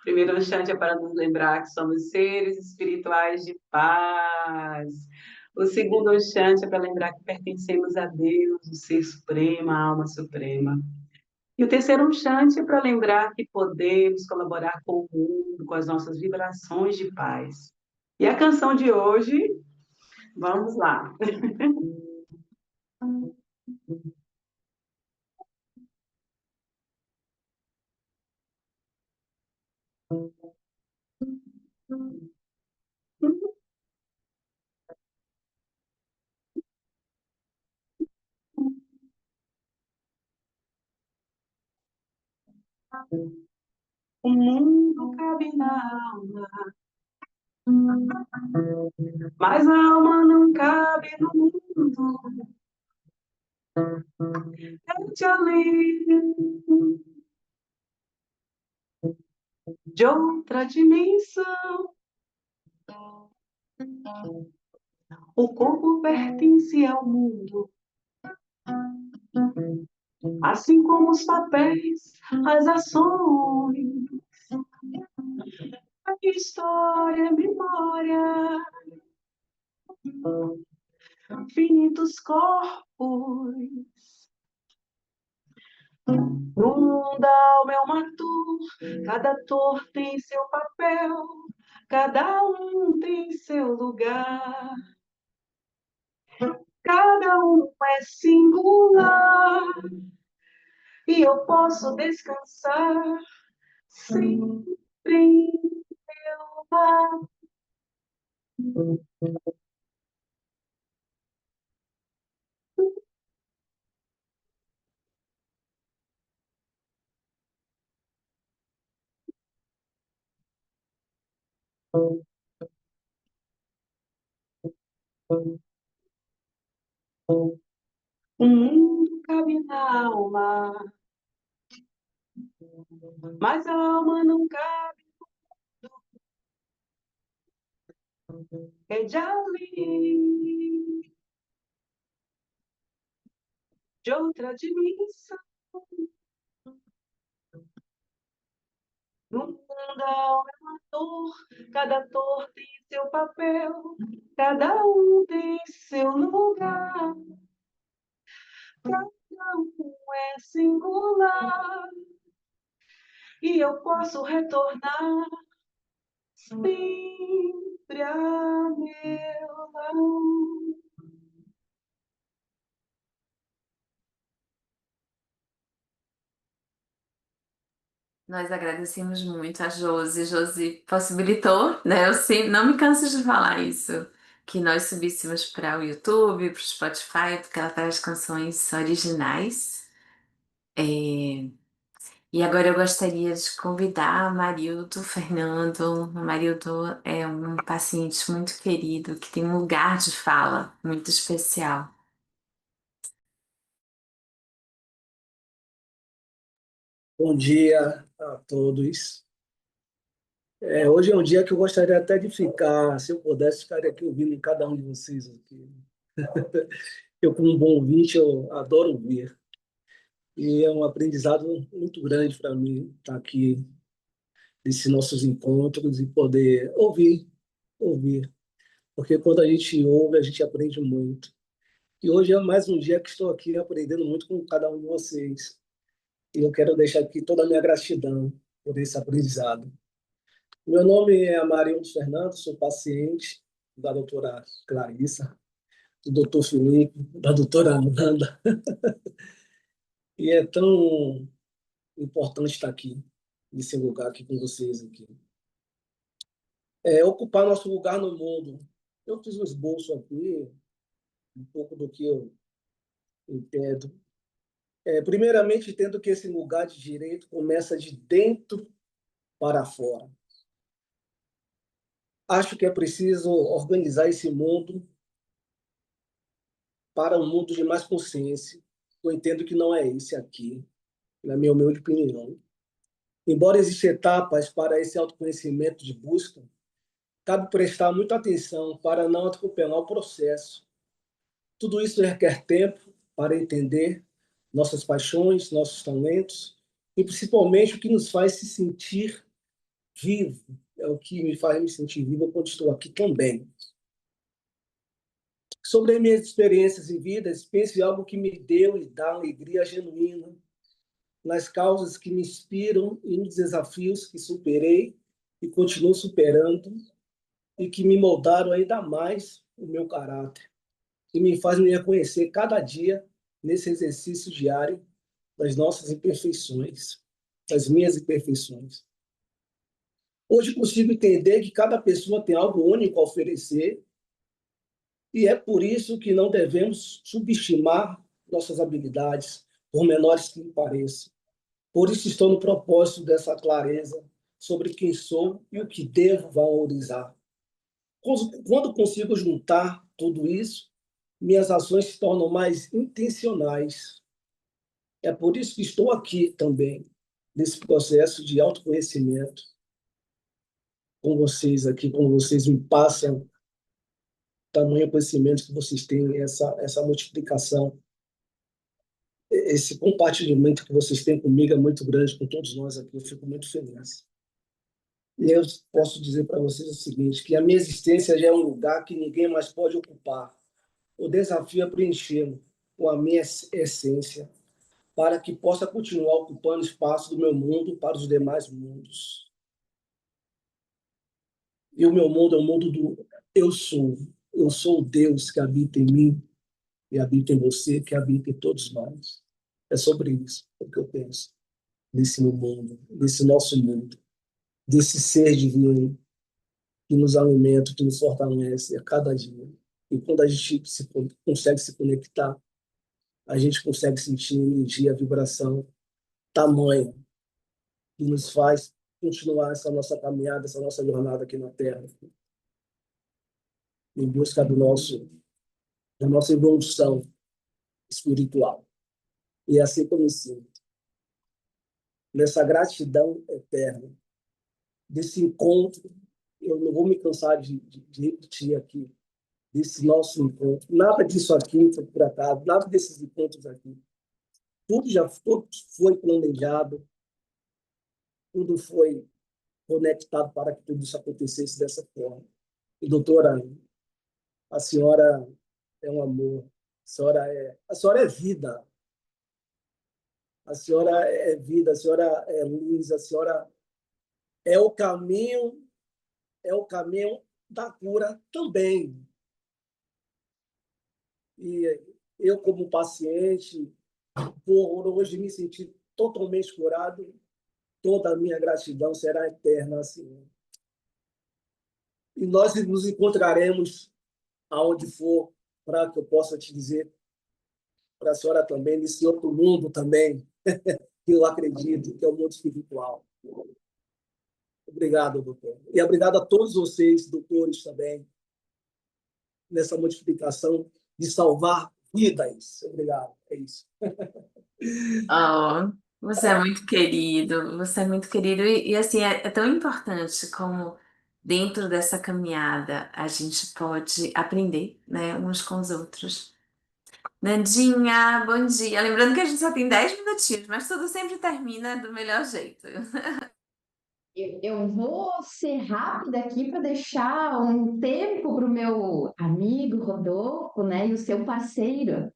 Primeiro, Om Shanti é para nos lembrar que somos seres espirituais de paz. O segundo, Om Shanti, é para lembrar que pertencemos a Deus, o Ser Supremo, a Alma Suprema. E o terceiro, Om Shanti, é para lembrar que podemos colaborar com o mundo, com as nossas vibrações de paz. E a canção de hoje, vamos lá. O mundo cabe na alma, mas a alma não cabe no mundo. Pede além de outra dimensão. O corpo pertence ao mundo, assim como os papéis, as ações, a história, a memória, infinitos corpos. No mundo a alma é uma dor, cada dor tem seu papel, cada um tem seu lugar. Cada um é singular e eu posso descansar sempre em meu lar. O mundo cabe na alma, mas a alma não cabe, é de ali, de outra dimensão. No mundo a alma é uma dor, cada dor tem seu papel, cada um tem seu lugar, cada um é singular, e eu posso retornar sempre a meu lar. Nós agradecemos muito a Josi. Josi possibilitou, né? Eu sempre, não me canso de falar isso, que nós subíssemos para o YouTube, para o Spotify, porque ela traz canções originais. É, E agora eu gostaria de convidar o Marildo Fernando. O Marildo é um paciente muito querido, que tem um lugar de fala muito especial. Bom dia a todos. Hoje é um dia que eu gostaria até de ficar, se eu pudesse, ficaria aqui ouvindo cada um de vocês aqui. Eu, como um bom ouvinte, eu adoro ouvir. E é um aprendizado muito grande para mim estar aqui nesses nossos encontros e poder ouvir. Porque quando a gente ouve, a gente aprende muito. E hoje é mais um dia que estou aqui aprendendo muito com cada um de vocês. E eu quero deixar aqui toda a minha gratidão por esse aprendizado. Meu nome é Amarildo Fernando, sou paciente da doutora Clarissa, do doutor Felipe, da doutora Amanda, e é tão importante estar aqui, nesse lugar aqui com vocês aqui. Ocupar nosso lugar no mundo. Eu fiz um esboço aqui, um pouco do que eu entendo. Primeiramente, entendo que esse lugar de direito começa de dentro para fora. Acho que é preciso organizar esse mundo para um mundo de mais consciência. Eu entendo que não é esse aqui, na minha humilde opinião. Embora existam etapas para esse autoconhecimento de busca, cabe prestar muita atenção para não atropelar o processo. Tudo isso requer tempo para entender nossas paixões, nossos talentos e principalmente o que nos faz se sentir vivo. É o que me faz me sentir vivo quando estou aqui também. Sobre as minhas experiências e vidas, pense em algo que me deu e dá alegria genuína, nas causas que me inspiram e nos desafios que superei e continuo superando e que me moldaram ainda mais o meu caráter e me fazem me reconhecer cada dia nesse exercício diário das nossas imperfeições, das minhas imperfeições. Hoje consigo entender que cada pessoa tem algo único a oferecer e é por isso que não devemos subestimar nossas habilidades, por menores que pareçam. Por isso estou no propósito dessa clareza sobre quem sou e o que devo valorizar. Quando consigo juntar tudo isso, minhas ações se tornam mais intencionais. É por isso que estou aqui também, nesse processo de autoconhecimento, com vocês aqui, como vocês me passam tamanho conhecimento que vocês têm, essa multiplicação, esse compartilhamento que vocês têm comigo é muito grande, com todos nós aqui, eu fico muito feliz. E eu posso dizer para vocês o seguinte, que a minha existência já é um lugar que ninguém mais pode ocupar. O desafio é preenchê-lo com a minha essência, para que possa continuar ocupando espaço do meu mundo para os demais mundos. E o meu mundo é o mundo do eu sou. Eu sou o Deus que habita em mim e habita em você, que habita em todos nós. É sobre isso que eu penso, nesse meu mundo, nesse nosso mundo, desse ser divino que nos alimenta, que nos fortalece a cada dia. E quando a gente consegue se conectar, a gente consegue sentir energia, a vibração tamanha que nos faz continuar essa nossa caminhada, essa nossa jornada aqui na Terra, em busca da nossa evolução espiritual. E é assim que eu me sinto, nessa gratidão eterna, desse encontro. Eu não vou me cansar de repetir aqui, desse nosso encontro. Nada disso aqui foi por acaso, nada desses encontros aqui. Tudo foi planejado, tudo foi conectado para que tudo isso acontecesse dessa forma. E, doutora, a senhora é um amor, a senhora é vida, a senhora é vida, a senhora é luz, a senhora é o caminho, é o caminho da cura também. E eu, como paciente, por hoje me sentir totalmente curado, toda a minha gratidão será eterna, Senhor. E nós nos encontraremos aonde for, para que eu possa te dizer, para a senhora também, nesse outro mundo também, que eu acredito, que é o mundo espiritual. Obrigado, doutor. E obrigado a todos vocês, doutores, também, nessa multiplicação de salvar vidas. Obrigado. É isso. Oh, você é muito querido, você é muito querido. E, assim, é tão importante como dentro dessa caminhada a gente pode aprender, né, uns com os outros. Nandinha, bom dia. Lembrando que a gente só tem 10 minutinhos, mas tudo sempre termina do melhor jeito. Eu vou ser rápida aqui para deixar um tempo para o meu amigo Rodolfo, né, e o seu parceiro.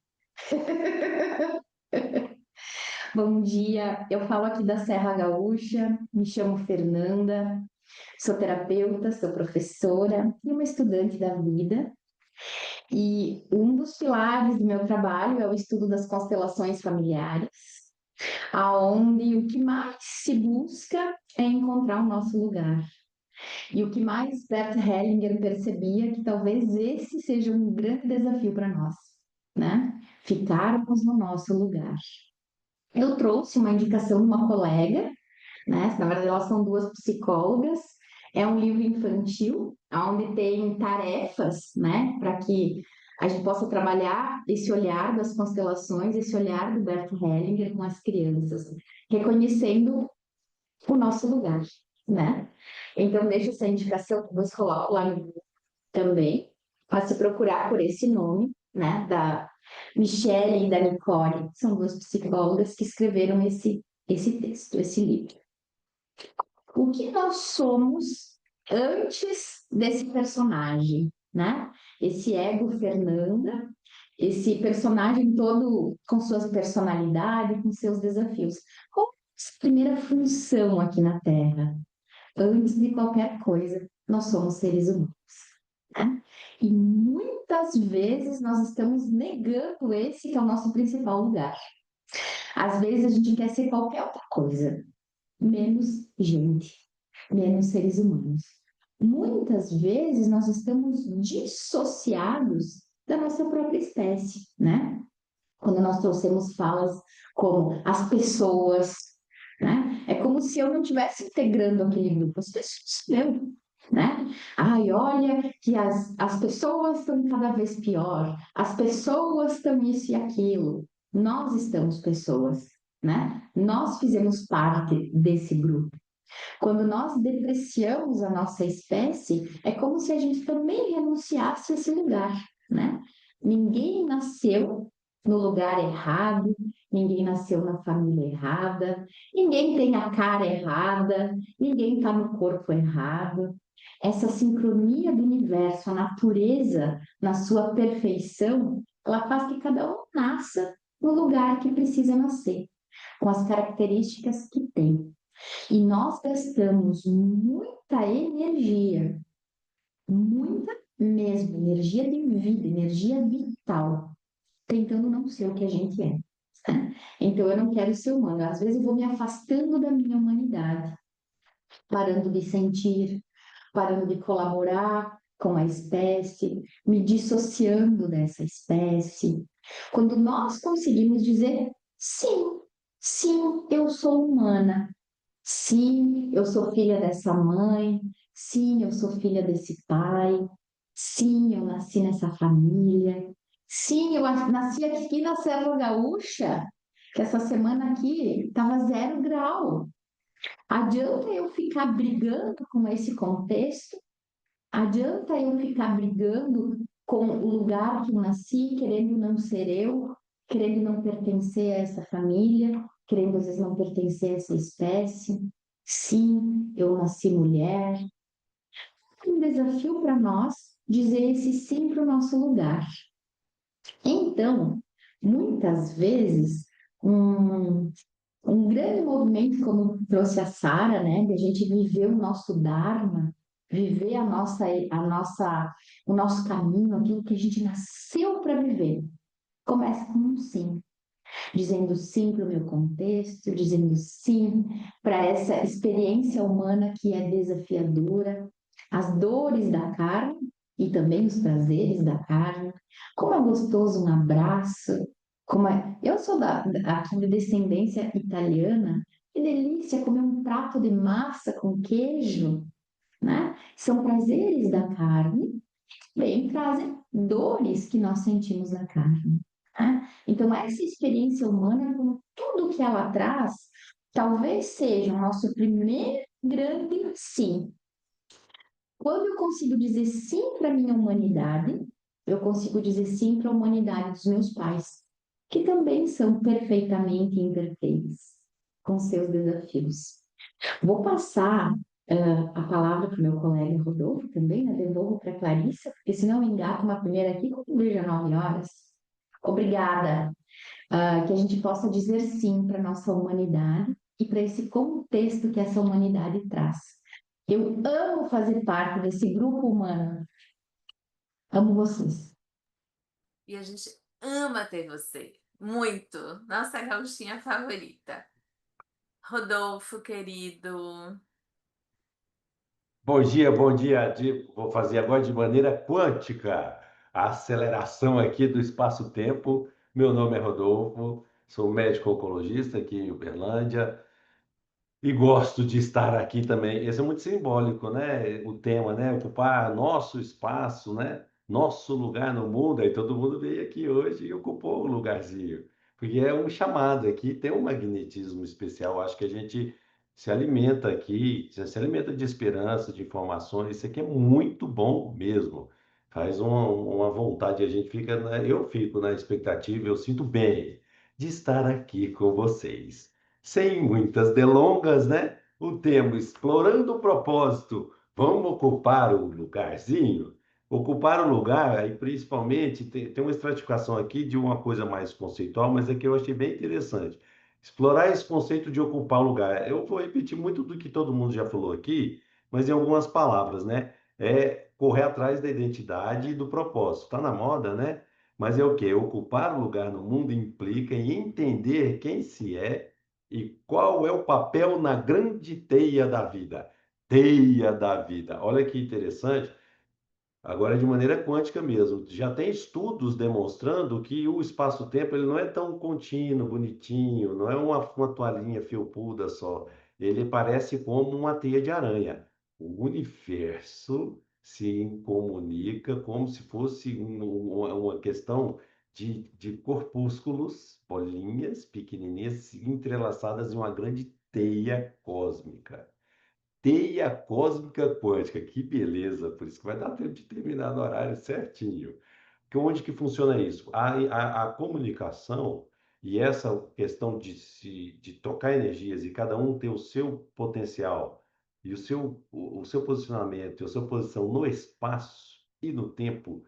Bom dia, eu falo aqui da Serra Gaúcha, me chamo Fernanda, sou terapeuta, sou professora e uma estudante da vida. E um dos pilares do meu trabalho é o estudo das constelações familiares, aonde o que mais se busca é encontrar o nosso lugar. E o que mais Bert Hellinger percebia que talvez esse seja um grande desafio para nós, né? Ficarmos no nosso lugar. Eu trouxe uma indicação de uma colega, né? Na verdade, elas são duas psicólogas. É um livro infantil, onde tem tarefas, né? Para que a gente possa trabalhar esse olhar das constelações, esse olhar do Bert Hellinger com as crianças, reconhecendo o nosso lugar, né? Então, deixo essa indicação que você coloca lá no Google também, para se procurar por esse nome, né? Da Michelle e da Nicole, são duas psicólogas que escreveram esse texto, esse livro. O que nós somos antes desse personagem, né? Esse ego Fernanda, esse personagem todo com suas personalidades, com seus desafios. Qual é a nossa primeira função aqui na Terra? Antes de qualquer coisa, nós somos seres humanos, né? E muitas vezes nós estamos negando esse que é o nosso principal lugar. Às vezes a gente quer ser qualquer outra coisa, menos gente, menos seres humanos. Muitas vezes nós estamos dissociados da nossa própria espécie, né? Quando nós trouxemos falas como as pessoas, né? É como se eu não estivesse integrando aquele grupo, as pessoas, eu, né? Ai, olha que as pessoas estão cada vez pior, as pessoas estão isso e aquilo. Nós estamos pessoas, né? Nós fizemos parte desse grupo. Quando nós depreciamos a nossa espécie, é como se a gente também renunciasse a esse lugar, né? Ninguém nasceu no lugar errado, ninguém nasceu na família errada, ninguém tem a cara errada, ninguém está no corpo errado. Essa sincronia do universo, a natureza, na sua perfeição, ela faz que cada um nasça no lugar que precisa nascer, com as características que tem. E nós gastamos muita energia, muita mesmo, energia de vida, energia vital, tentando não ser o que a gente é. Então eu não quero ser humano. Às vezes eu vou me afastando da minha humanidade, parando de sentir, parando de colaborar com a espécie, me dissociando dessa espécie. Quando nós conseguimos dizer sim, sim, eu sou humana, sim, eu sou filha dessa mãe, sim, eu sou filha desse pai, sim, eu nasci nessa família, sim, eu nasci aqui na Serra Gaúcha, que essa semana aqui estava 0 grau. Adianta eu ficar brigando com esse contexto? Adianta eu ficar brigando com o lugar que nasci, querendo não ser eu, querendo não pertencer a essa família, querendo às vezes não pertencer a essa espécie? Sim, eu nasci mulher. É um desafio para nós dizer esse sim para o nosso lugar. Então, muitas vezes, um grande movimento, como trouxe a Sara, né, de a gente viver o nosso Dharma, viver o nosso caminho, aquilo que a gente nasceu para viver. Começa com um sim, dizendo sim para o meu contexto, dizendo sim para essa experiência humana que é desafiadora, as dores da carne e também os prazeres da carne. Como é gostoso um abraço, como é... Eu sou aqui de descendência italiana, que delícia comer um prato de massa com queijo, né? São prazeres da carne, bem, trazem dores que nós sentimos na carne, né? Então, essa experiência humana, com tudo que ela traz, talvez seja o nosso primeiro grande sim. Quando eu consigo dizer sim para a minha humanidade, eu consigo dizer sim para a humanidade dos meus pais, que também são perfeitamente imperfeitos, com seus desafios. Vou passar a palavra para o meu colega Rodolfo também, né? Devolvo para a Clarissa, porque senão eu engato uma primeira aqui com já 9 horas. Obrigada. Que a gente possa dizer sim para a nossa humanidade e para esse contexto que essa humanidade traz. Eu amo fazer parte desse grupo humano. Amo vocês. E a gente ama ter você. Muito. Nossa gauchinha favorita. Rodolfo, querido. Bom dia. Vou fazer agora de maneira quântica a aceleração aqui do espaço-tempo. Meu nome é Rodolfo, sou médico oncologista aqui em Uberlândia. E gosto de estar aqui também. Esse é muito simbólico, né? O tema, né? Ocupar nosso espaço, né? Nosso lugar no mundo. Aí todo mundo veio aqui hoje e ocupou o lugarzinho. Porque é um chamado aqui, tem um magnetismo especial. Acho que a gente se alimenta aqui, se alimenta de esperança, de informações. Isso aqui é muito bom mesmo. Faz uma vontade, a gente fica, eu fico na expectativa, eu sinto bem de estar aqui com vocês. Sem muitas delongas, né? O tema explorando o propósito. Vamos ocupar o lugarzinho? Ocupar o lugar, aí principalmente, tem uma estratificação aqui de uma coisa mais conceitual, mas é que eu achei bem interessante. Explorar esse conceito de ocupar o lugar. Eu vou repetir muito do que todo mundo já falou aqui, mas em algumas palavras, né? É correr atrás da identidade e do propósito. Está na moda, né? Mas é o quê? Ocupar o lugar no mundo implica em entender quem se é e qual é o papel na grande teia da vida? Teia da vida. Olha que interessante. Agora, de maneira quântica mesmo, já tem estudos demonstrando que o espaço-tempo ele não é tão contínuo, bonitinho, não é uma toalhinha felpuda só. Ele parece como uma teia de aranha. O universo se comunica como se fosse uma questão de corpúsculos, bolinhas pequenininhas entrelaçadas em uma grande teia cósmica. Teia cósmica quântica, que beleza! Por isso que vai dar tempo de terminar no horário certinho. Onde que funciona isso? A comunicação e essa questão de trocar energias e cada um ter o seu potencial e o seu posicionamento e a sua posição no espaço e no tempo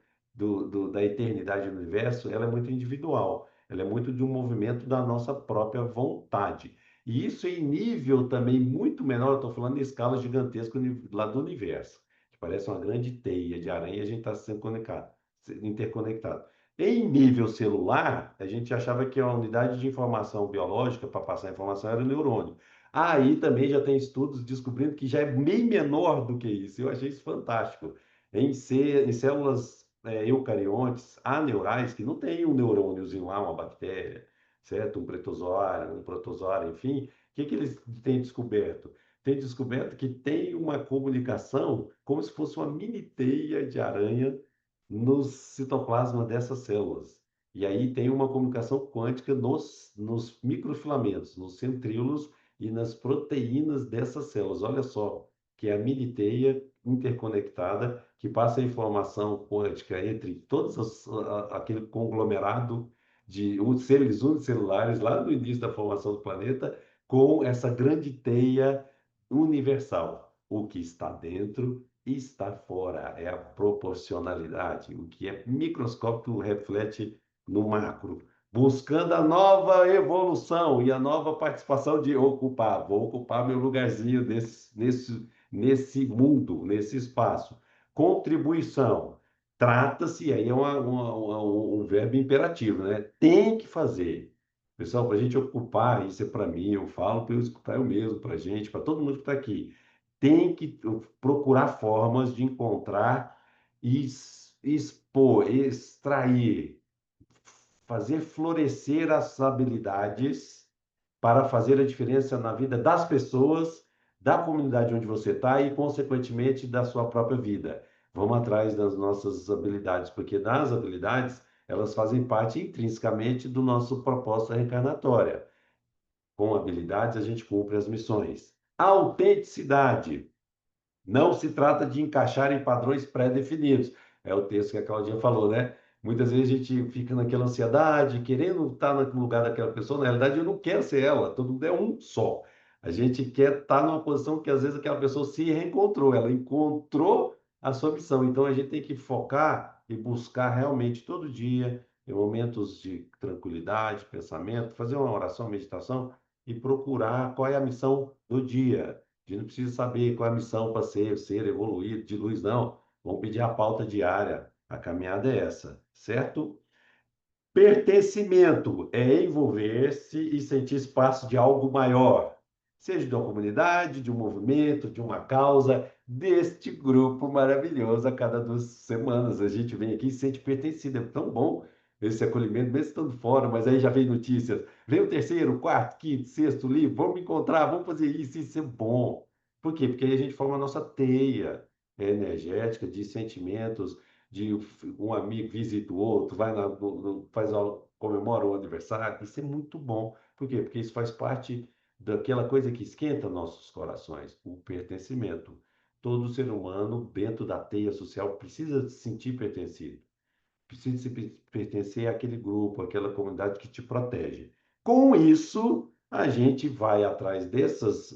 da eternidade do universo, ela é muito individual. Ela é muito de um movimento da nossa própria vontade. E isso em nível também muito menor, estou falando em escala gigantesca lá do universo, que parece uma grande teia de aranha e a gente está sendo conectado, interconectado. Em nível celular, a gente achava que a unidade de informação biológica para passar a informação era o neurônio. Aí também já tem estudos descobrindo que já é bem menor do que isso. Eu achei isso fantástico. Em células eucariontes, aneurais, que não tem um neurôniozinho lá, uma bactéria, certo? Um protozoário, enfim. O que eles têm descoberto? Tem descoberto que tem uma comunicação como se fosse uma mini teia de aranha no citoplasma dessas células. E aí tem uma comunicação quântica nos microfilamentos, nos centríolos e nas proteínas dessas células. Olha só, que é a mini teia interconectada que passa a informação quântica entre aquele conglomerado de seres unicelulares lá no início da formação do planeta com essa grande teia universal. O que está dentro está fora, é a proporcionalidade. O que é microscópico reflete no macro, buscando a nova evolução e a nova participação de vou ocupar meu lugarzinho nesse mundo, nesse espaço. Contribuição. Trata-se, aí é um verbo imperativo, né? Tem que fazer. Pessoal, para a gente ocupar, isso é para mim, eu falo para eu escutar eu mesmo, para a gente, para todo mundo que está aqui. Tem que procurar formas de encontrar, expor, extrair, fazer florescer as habilidades para fazer a diferença na vida das pessoas, da comunidade onde você está e, consequentemente, da sua própria vida. Vamos atrás das nossas habilidades, porque das habilidades, elas fazem parte intrinsecamente do nosso propósito reencarnatória. Com habilidades, a gente cumpre as missões. Autenticidade. Não se trata de encaixar em padrões pré-definidos. É o texto que a Claudinha falou, né? Muitas vezes a gente fica naquela ansiedade, querendo estar no lugar daquela pessoa. Na realidade, eu não quero ser ela, todo mundo é um só. A gente quer estar numa posição que às vezes aquela pessoa se reencontrou, ela encontrou a sua missão. Então a gente tem que focar e buscar realmente todo dia, em momentos de tranquilidade, pensamento, fazer uma oração, meditação e procurar qual é a missão do dia. A gente não precisa saber qual é a missão para ser evoluído de luz, não. Vamos pedir a pauta diária. A caminhada é essa, certo? Pertencimento é envolver-se e sentir parte de algo maior, seja de uma comunidade, de um movimento, de uma causa, deste grupo maravilhoso. A cada 2 semanas a gente vem aqui e sente pertencido. É tão bom esse acolhimento, mesmo estando fora, mas aí já vem notícias. Vem o terceiro, quarto, quinto, sexto livro, vamos encontrar, vamos fazer isso é bom. Por quê? Porque aí a gente forma a nossa teia energética de sentimentos, de um amigo visita o outro, vai comemora o aniversário, isso é muito bom. Por quê? Porque isso faz parte daquela coisa que esquenta nossos corações, o pertencimento. Todo ser humano, dentro da teia social, precisa se sentir pertencido, precisa pertencer àquele grupo, àquela comunidade que te protege. Com isso, a gente vai atrás dessas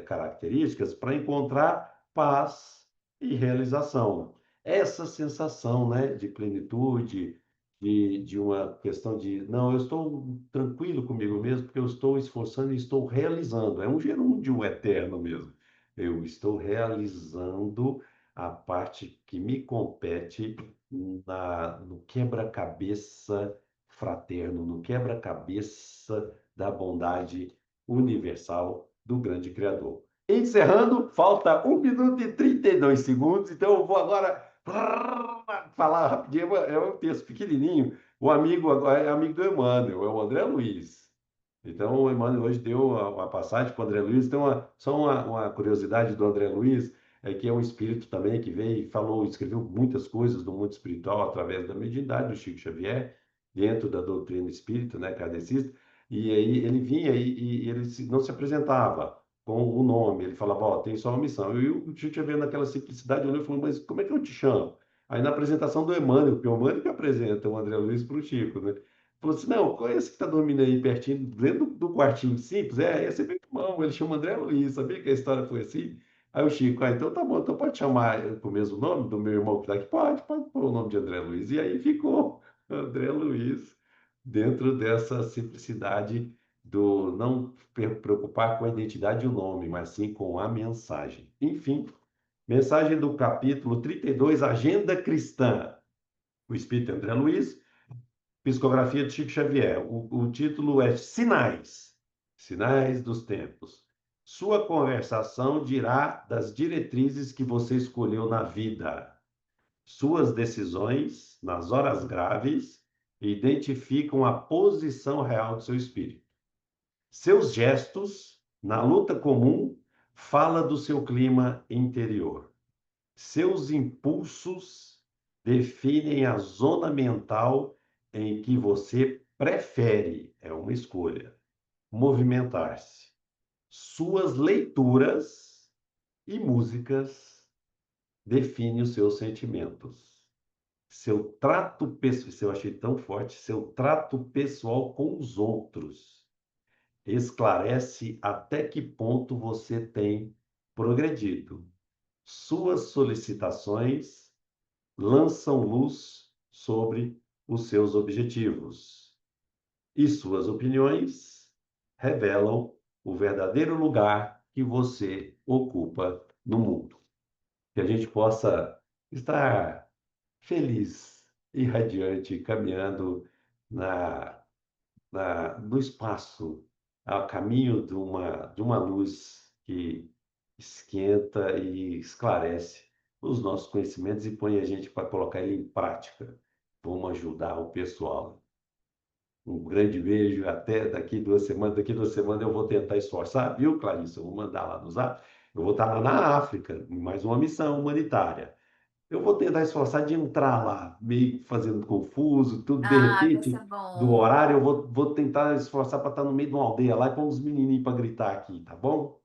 características para encontrar paz e realização. Essa sensação, né, de plenitude, de uma questão de, não, eu estou tranquilo comigo mesmo, porque eu estou esforçando e estou realizando. É um gerúndio eterno mesmo. Eu estou realizando a parte que me compete no quebra-cabeça fraterno, no quebra-cabeça da bondade universal do grande Criador. Encerrando, falta 1 minuto e 32 segundos, então eu vou agora falar rapidinho, é um texto pequenininho. O amigo agora é amigo do Emmanuel, é o André Luiz. Então, o Emmanuel hoje deu uma passagem para o André Luiz. Então, só uma curiosidade do André Luiz, é que é um espírito também que veio e falou, escreveu muitas coisas do mundo espiritual através da mediunidade do Chico Xavier, dentro da doutrina espírita, né, kardecista, e aí ele vinha e ele não se apresentava com o nome, ele falava, ó, tem só uma missão. E o Chico Xavier, naquela simplicidade, olhou e falou, mas como é que eu te chamo? Aí na apresentação do Emmanuel, que é o Emmanuel que apresenta o André Luiz para o Chico, né? Falou assim, não, qual é esse que está dormindo aí pertinho, dentro do quartinho simples? Esse é meu irmão, ele chama André Luiz, sabia que a história foi assim? Aí o Chico, então tá bom, então pode chamar com o mesmo nome do meu irmão que está aqui? Pode pôr o nome de André Luiz. E aí ficou André Luiz, dentro dessa simplicidade do não preocupar com a identidade e o nome, mas sim com a mensagem. Enfim, mensagem do capítulo 32, Agenda Cristã. O Espírito André Luiz, psicografia de Chico Xavier. O título é Sinais. Sinais dos tempos. Sua conversação dirá das diretrizes que você escolheu na vida. Suas decisões, nas horas graves, identificam a posição real do seu espírito. Seus gestos, na luta comum, fala do seu clima interior. Seus impulsos definem a zona mental em que você prefere, é uma escolha, movimentar-se. Suas leituras e músicas definem os seus sentimentos. Seu trato pessoal, eu achei tão forte, seu trato pessoal com os outros esclarece até que ponto você tem progredido. Suas solicitações lançam luz sobre os seus objetivos. E suas opiniões revelam o verdadeiro lugar que você ocupa no mundo. Que a gente possa estar feliz e radiante, caminhando no espaço, a caminho de uma luz que esquenta e esclarece os nossos conhecimentos e põe a gente para colocar ele em prática. Vamos ajudar o pessoal. Um grande beijo, até daqui 2 semanas. Daqui 2 semanas eu vou tentar esforçar, viu, Clarissa? Eu vou mandar lá no Zap. Eu vou estar lá na África, em mais uma missão humanitária. Eu vou tentar esforçar de entrar lá, meio fazendo confuso, tudo, de Ah, vai repente, ser do bom. horário, eu vou tentar esforçar para estar no meio de uma aldeia lá com uns menininhos para gritar aqui, tá bom?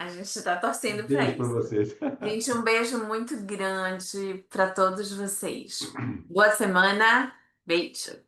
A gente está Um torcendo para beijo para isso. vocês. Gente, um beijo muito grande para todos vocês. Boa semana. Beijo.